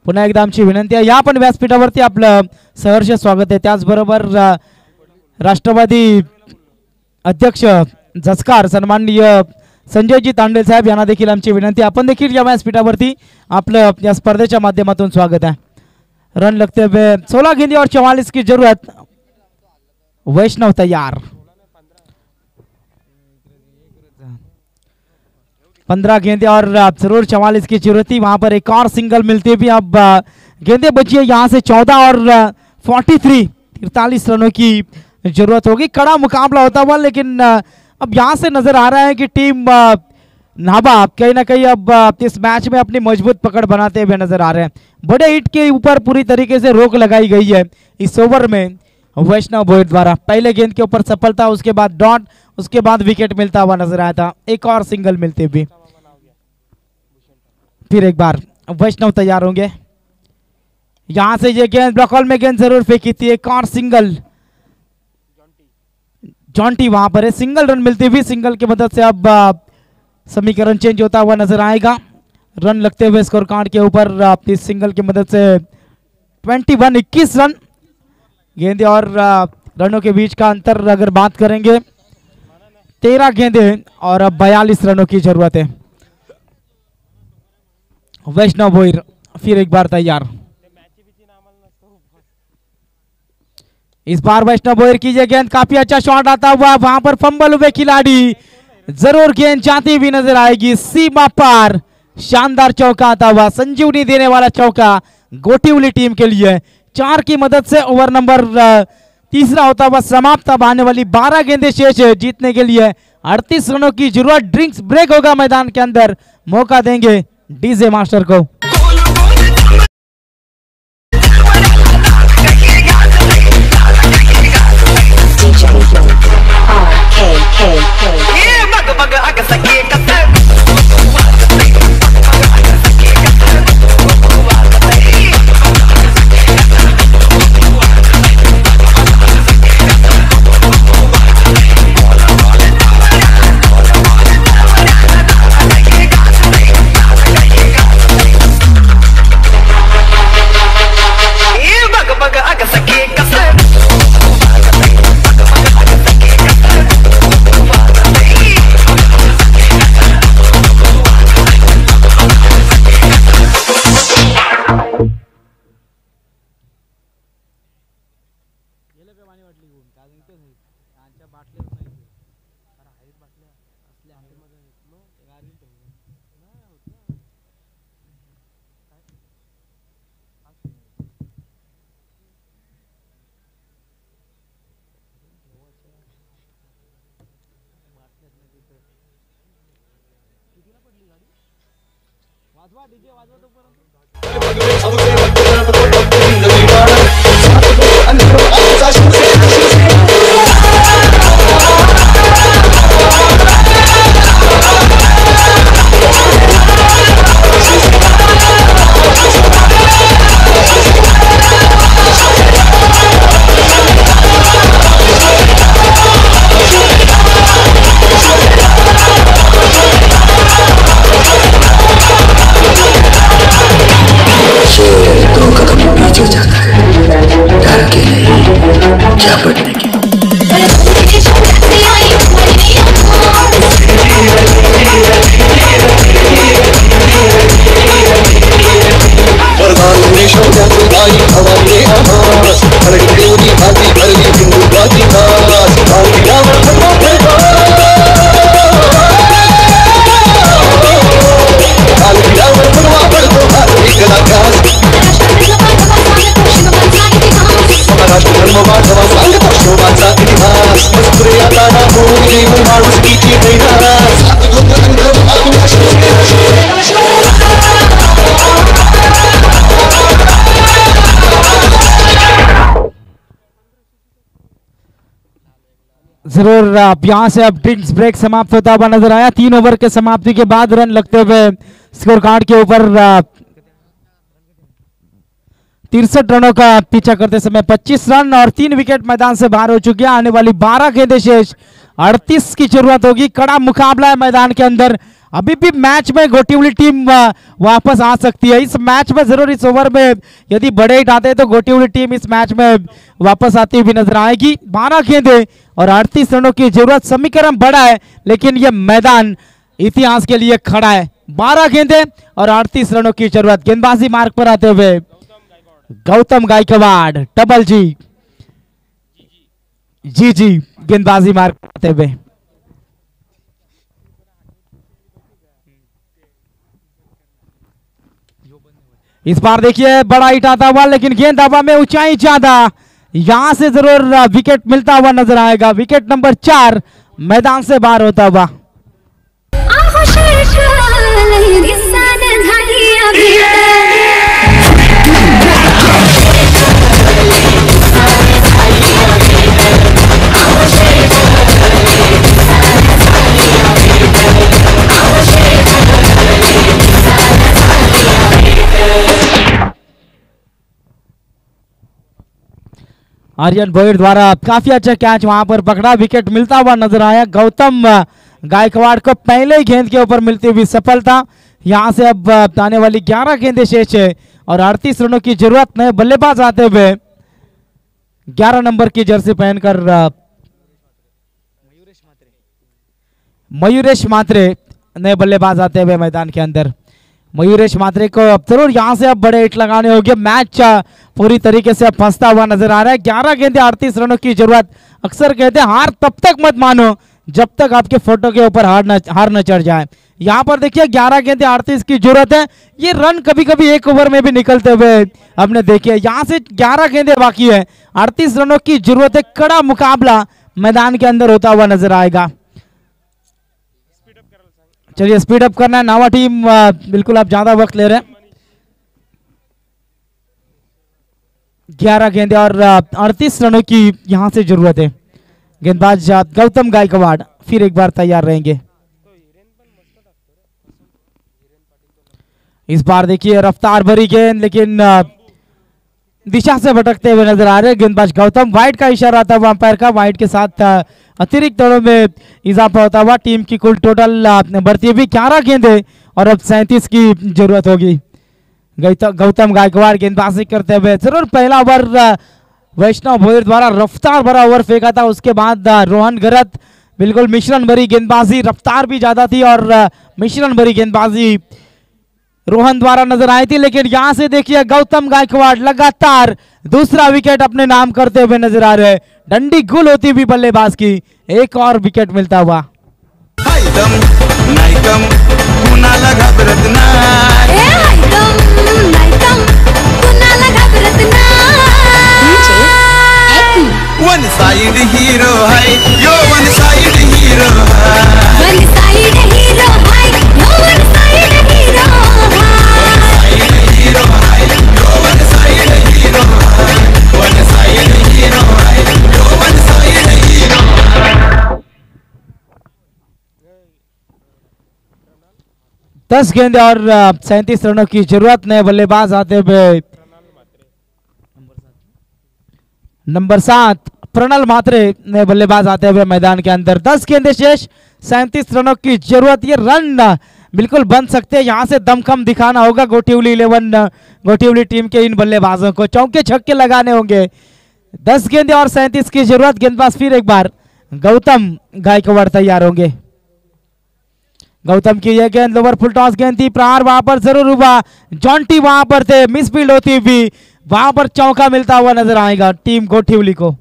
पुन्हा एकदा आमची विनंती आहे या पण व्यासपीठावरती आपलं सहर्ष स्वागत आहे। त्याचबरोबर राष्ट्रवादी अध्यक्ष जसकार सन्माननीय संजयजी तांडेल साहेब यांना देखील आमची विनंती. आपण देखील या व्यासपीठावरती आपलं या स्पर्धेच्या माध्यमातून स्वागत आहे. रन लगते हुए 16 गेंदे और 44 की जरूरत. वैष्णव तैयार. 15 गेंदे और जरूर 44 की जरूरत थी. वहां पर एक और सिंगल मिलती हुई. अब गेंदे बची है यहाँ से 14 और 43 रनों की जरूरत होगी. कड़ा मुकाबला होता हुआ, लेकिन अब यहाँ से नजर आ रहा है कि टीम नाभा कहीं ना कहीं अब इस मैच में अपनी मजबूत पकड़ बनाते हुए नजर आ रहे हैं. बड़े हिट के ऊपर पूरी तरीके से रोक लगाई गई है इस ओवर में वैष्णव भोयर द्वारा. पहले गेंद के ऊपर सफलता, उसके बाद डॉट, उसके बाद विकेट मिलता हुआ नजर आया था. एक और सिंगल मिलते हुए. फिर एक बार वैष्णव तैयार होंगे. यहां से ये गेंद ब्लॉक हॉल में गेंद जरूर फेंकी थी. एक और सिंगल. जॉन्टी वहां पर है. सिंगल रन मिलती हुई. सिंगल की मदद से अब समीकरण चेंज होता हुआ नजर आएगा. रन लगते हुए स्कोर कार्ड के ऊपर इस सिंगल की मदद से 21 रन. गेंदे और रनों के बीच का अंतर अगर बात करेंगे 13 गेंदे और अब 42 रनों की जरूरत है. वैष्णव भोयर फिर एक बार तैयार. इस बार वैष्णव भोयर की ये गेंद काफी अच्छा शॉट आता हुआ. वहां पर फंबल हुए खिलाड़ी. जरूर गेंद जाती हुई नजर आएगी सीमा पार. शानदार चौका आता हुआ. संजीवनी देने वाला चौका गोटीउली टीम के लिए. 4 की मदद से ओवर नंबर तीसरा होता हुआ समाप्त. अब आने वाली 12 गेंदें शेष है. जीतने के लिए 38 रनों की जरूरत. ड्रिंक्स ब्रेक होगा मैदान के अंदर. मौका देंगे डीजे मास्टर को. जरूर यहाँ से अब ड्रिंक्स ब्रेक समाप्त होता हुआ नजर आया. 3 ओवर के समाप्ति के बाद रन लगते हुए स्कोर कार्ड के ऊपर 63 रनों का पीछा करते समय 25 रन और 3 विकेट मैदान से बाहर हो चुके हैं. आने वाली 12 गेंदें शेष. 38 की जरूरत होगी. कड़ा मुकाबला है मैदान के अंदर. अभी भी मैच में गोटीउली टीम वापस आ सकती है. इस मैच में जरूर इस ओवर में यदि बड़े हिट आते हैं तो गोटीउली टीम इस मैच में वापस आती हुई नजर आएगी. 12 गेंदें और 38 रनों की जरूरत. समीकरण बड़ा है लेकिन यह मैदान इतिहास के लिए खड़ा है। 12 गेंदें और 38 रनों की जरूरत। गेंदबाजी मार्ग पर आते हुए गौतम गायकवाड़, डबल जी गेंदबाजी मार्ग पर आते हुए। इस बार देखिए बड़ा हिट आता हुआ, लेकिन गेंद हवा में, ऊंचाई ज्यादा, यहां से जरूर विकेट मिलता हुआ नजर आएगा। विकेट नंबर 4 मैदान से बाहर होता हुआ। आर्यन भोईर द्वारा काफी अच्छा कैच वहां पर पकड़ा, विकेट मिलता हुआ नजर आया। गौतम गायकवाड़ को पहले ही गेंद के ऊपर मिलती हुई सफलता। यहां से अब आने वाली 11 गेंदें शेष है और 38 रनों की जरूरत में बल्लेबाज आते हुए 11 नंबर की जर्सी पहनकर मयूरेश मात्रे नए बल्लेबाज आते हुए मैदान के अंदर। मयूरेश मात्रे को अब जरूर यहां से अब बड़े हिट लगाने होंगे। मैच पूरी तरीके से अब फंसता हुआ नजर आ रहा है। 11 गेंदें 38 रनों की जरूरत। अक्सर कहते हैं हार तब तक मत मानो जब तक आपके फोटो के ऊपर हार न चढ़ जाए। यहां पर देखिए 11 गेंदें 38 की जरूरत है। ये रन कभी कभी एक ओवर में भी निकलते हुए हमने देखे। यहां से 11 गेंदें बाकी है, 38 रनों की जरूरत है। कड़ा मुकाबला मैदान के अंदर होता हुआ नजर आएगा। चलिए स्पीड अप करना है। नावा टीम बिल्कुल आप ज्यादा वक्त ले रहे हैं। 11 गेंदें और 38 रनों की यहां से जरूरत है। गेंदबाज गौतम गायकवाड़ फिर एक बार तैयार रहेंगे। इस बार देखिए रफ्तार भरी गेंद, लेकिन दिशा से भटकते हुए नजर आ रहे हैं गेंदबाज गौतम। वाइड का इशारा था अंपायर का। वाइड के साथ अतिरिक्त दौड़ों में इजाफा होता हुआ टीम की कुल टोटल बढ़ती हुई 11 गेंदें और अब 37 की जरूरत होगी। गौतम गायकवाड़ गेंदबाजी करते हुए जरूर पहला ओवर वैष्णव भोईर द्वारा रफ्तार भरा ओवर फेंका था। उसके बाद रोहन गरत बिल्कुल मिश्रण भरी गेंदबाजी, रफ्तार भी ज्यादा थी और मिश्रण भरी गेंदबाजी रोहन द्वारा नजर आई थी। लेकिन यहां से देखिए गौतम गायकवाड़ लगातार दूसरा विकेट अपने नाम करते हुए नजर आ रहे हैं। डंडी गुल होती हुई बल्लेबाज की एक और विकेट मिलता हुआ। वन साइड हीरो है यो, वन साइड हीरो है, वन साइड हीरो है यो, वन साइड हीरो है, वन साइड हीरो है, वन साइड हीरो है, वन साइड हीरो है। 10 गेंदें और 37 रनों की जरूरत। नए बल्लेबाज आते हुए नंबर 7 प्रणल मात्रे नए बल्लेबाज आते हुए मैदान के अंदर। 10 गेंदें शेष, 37 रनों की जरूरत। ये रन बिल्कुल बन सकते हैं। यहां से दमखम दिखाना होगा गोटिवली 11 गोटिवली टीम के इन बल्लेबाजों को। चौके छक्के लगाने होंगे। 10 गेंदें और 37 की जरूरत। गेंदबाज फिर एक बार गौतम गायकवाड़ तैयार होंगे। गौतम की यह गेंद लोअर फुल टॉस गेंद थी। प्रहार वहां पर जरूर हुआ, जॉन्टी वहां पर थे, मिसफील्ड होती हुई वहां पर चौका मिलता हुआ नजर आएगा टीम गोटिवली को।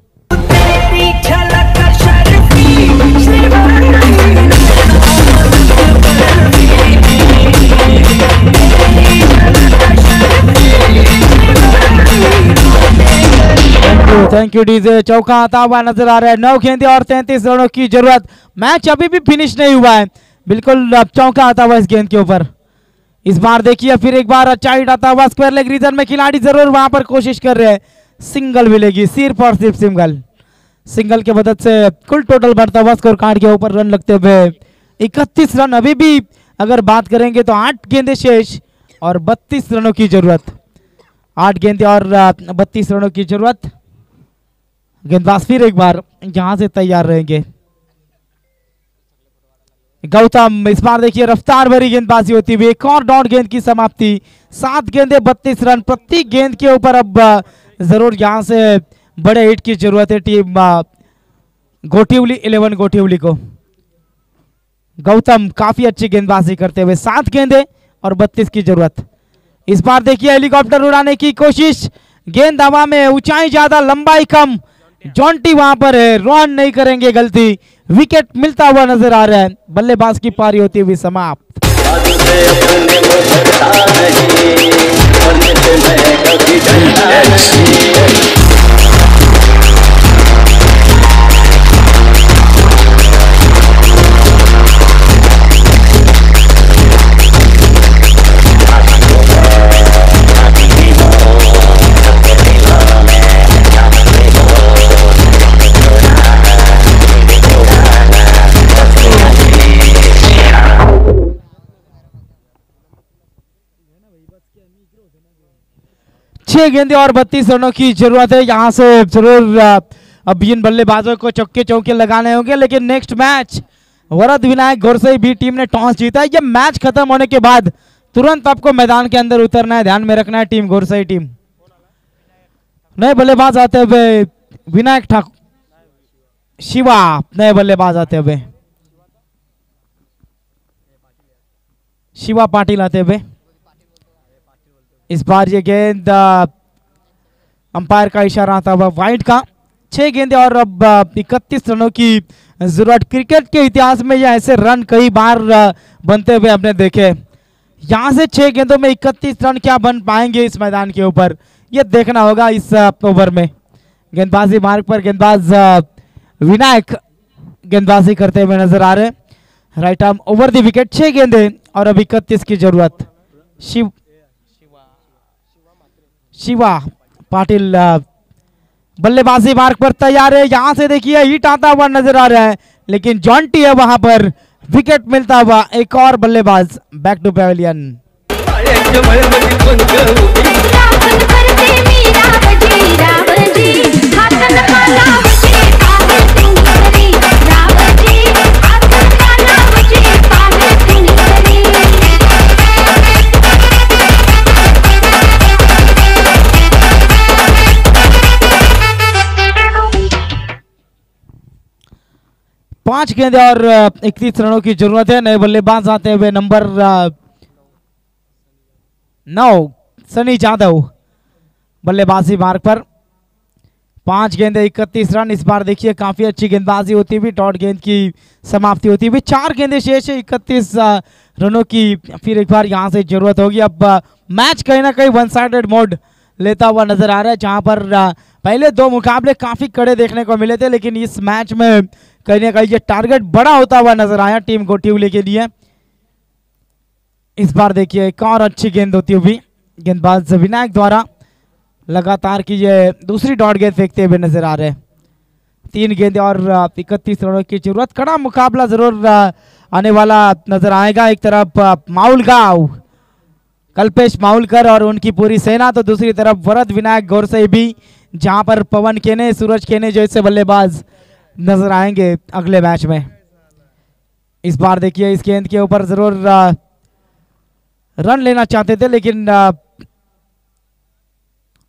Thank you DJ. चौका आता हुआ नजर आ रहा है। 9 गेंदें और 33 रनों की जरूरत। मैच अभी भी फिनिश नहीं हुआ है। बिल्कुल चौका आता हुआ इस गेंद के ऊपर। इस बार देखिए फिर एक बार अच्छा हिट आता हुआ स्क्वायर लेग रीजन में। खिलाड़ी जरूर वहां पर कोशिश कर रहे हैं। सिंगल मिलेगी, सिर्फ और सिर्फ सिंगल के मदद से कुल टोटल बढ़ता हुआ स्कोर कार्ड के ऊपर रन लगते हुए 31 रन। अभी भी अगर बात करेंगे तो 8 गेंदें शेष और 32 रनों की जरूरत। 8 गेंदें और 32 रनों की जरूरत। गेंदबाज फिर एक बार यहां से तैयार रहेंगे। गौतम इस बार देखिए रफ्तार भरी गेंदबाजी होती हुई एक और डॉट गेंद की समाप्ति। 7 गेंदें 32 रन। प्रति गेंद के ऊपर अब जरूर यहां से बड़े हिट की जरूरत है टीम गोटिवली 11 गोटिवली को। गौतम काफी अच्छी गेंदबाजी करते हुए 7 गेंदे और 32 की जरूरत। इस बार देखिए हेलीकॉप्टर उड़ाने की कोशिश, गेंद हवा में, ऊंचाई ज्यादा लंबाई कम, जॉन्टी वहां पर है, रन नहीं करेंगे गलती, विकेट मिलता हुआ नजर आ रहा है। बल्लेबाज की पारी होती हुई समाप्त। छह गेंदे और 32 रनों की जरूरत है। यहाँ से जरूर अब इन बल्लेबाजों को चौके चौके लगाने होंगे, लेकिन next match Varad Vinayak गोरसई B team ने टॉस जीता है। ये मैच खत्म होने के बाद तुरंत आपको मैदान के अंदर उतरना है, ध्यान में रखना है टीम गोरसई टीम। नए बल्लेबाज आते हुए विनायक ठाकुर, शिवा नए बल्लेबाज आते हुए, शिवा पाटिल आते हुए। इस बार ये गेंद अंपायर का इशारा आता हुआ वाइड का। 6 गेंदे और अब 31 रनों की जरूरत। क्रिकेट के इतिहास में ये ऐसे रन कई बार बनते हुए हमने देखे। यहाँ से 6 गेंदों में 31 रन क्या बन पाएंगे इस मैदान के ऊपर, ये देखना होगा इस ओवर में। गेंदबाजी मार्ग पर गेंदबाज विनायक गेंदबाजी करते हुए नजर आ रहे। Right arm over the wicket. 6 गेंदे और अब 31 की जरूरत। शिवा पाटिल बल्लेबाजी मार्ग पर तैयार है। यहां से देखिए हिट आता हुआ नजर आ रहा है, लेकिन जॉन्टी है वहां पर, विकेट मिलता हुआ। एक और बल्लेबाज बैक टू पैवेलियन। पांच गेंदे और 31 रनों की जरूरत है। नए बल्लेबाज आते हुए नंबर 9 सनी जादव बल्लेबाजी मार्ग पर। 5 गेंदे 31 रन। इस बार देखिए काफी अच्छी गेंदबाजी होती हुई, डॉट गेंद की समाप्ति होती हुई। 4 गेंदे शेष है, 31 रनों की फिर एक बार यहां से जरूरत होगी। अब मैच कहीं ना कहीं वन साइडेड मोड लेता हुआ नजर आ रहा है, जहां पर पहले 2 मुकाबले काफी कड़े देखने को मिले थे, लेकिन इस मैच में कहीं ना कहीं ये टारगेट बड़ा होता हुआ नजर आया टीम गोटिवली के लिए। इस बार देखिए एक और अच्छी गेंद होती हुई गेंदबाज विनायक द्वारा लगातार की ये दूसरी डॉट गेंद फेंकते हुए नजर आ रहे। 3 गेंदे और 31 रनों की जरूरत। कड़ा मुकाबला जरूर आने वाला नजर आएगा। एक तरफ माउलगांव कल्पेश माउलकर और उनकी पूरी सेना, तो दूसरी तरफ वरद विनायक गोरसई भी, जहां पर पवन केने, सूरज केने जैसे बल्लेबाज नजर आएंगे अगले मैच में। इस बार देखिए इस गेंद के ऊपर जरूर रन लेना चाहते थे, लेकिन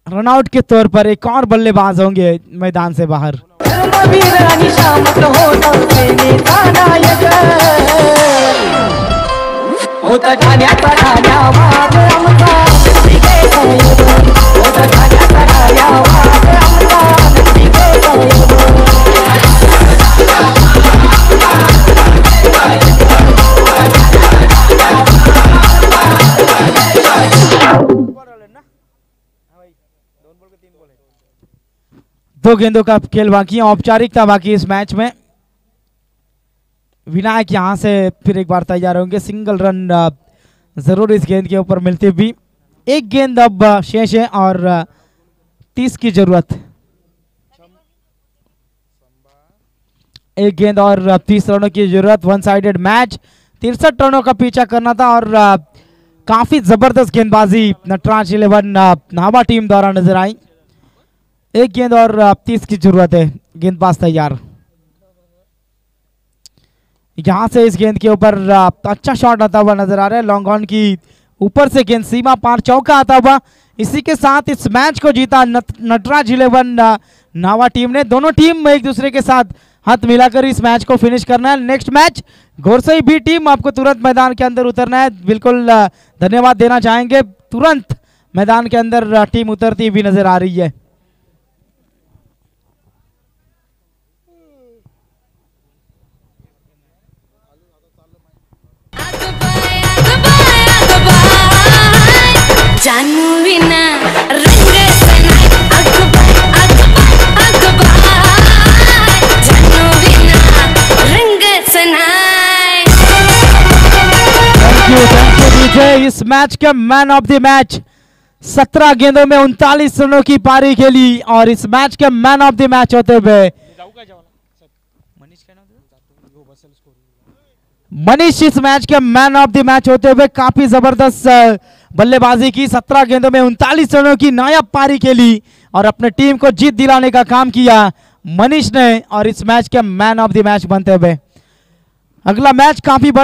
रनआउट के तौर पर एक और बल्लेबाज होंगे मैदान से बाहर। दो गेंदों का खेल बाकी है, औपचारिकता बाकी इस मैच में। विनायक यहां से फिर एक बार तैयार होंगे। सिंगल रन जरूर इस गेंद के ऊपर मिलती हुई। 1 गेंद अब शेष है और 30 की जरूरत। 1 गेंद और 30 रनों की जरूरत। One sided match. 63 रनों का पीछा करना था और काफी जबरदस्त गेंदबाजी नटराज 11 नावा टीम द्वारा नजर आई। 1 गेंद और 30 की जरूरत है। गेंदबाज तैयार। यहां से इस गेंद के ऊपर अच्छा शॉट आता हुआ नजर आ रहा है। लॉन्ग ऑन की ऊपर से गेंद सीमा पार, चौका आता हुआ। इसी के साथ इस मैच को जीता नटराज 11 नावा टीम ने। दोनों टीम एक दूसरे के साथ हाथ मिलाकर इस मैच को फिनिश करना है। नेक्स्ट मैच घोरसई बी टीम, आपको तुरंत मैदान के अंदर उतरना है। बिल्कुल धन्यवाद देना चाहेंगे, तुरंत मैदान के अंदर टीम उतरती हुई नजर आ रही है। जानू बिना रंग सनाई जानू बिना रंग सनाई। थैंक यू विजय। इस मैच के मैन ऑफ द मैच 17 गेंदों में 39 रनों की पारी खेली और इस मैच के मैन ऑफ द मैच होते हुए मनीष इस मैच के मैन ऑफ द मैच होते हुए काफी जबरदस्त बल्लेबाजी की। 17 गेंदों में 39 रनों की नायाब पारी खेली और अपने टीम को जीत दिलाने का काम किया मनीष ने और इस मैच के मैन ऑफ द मैच बनते हुए। अगला मैच काफी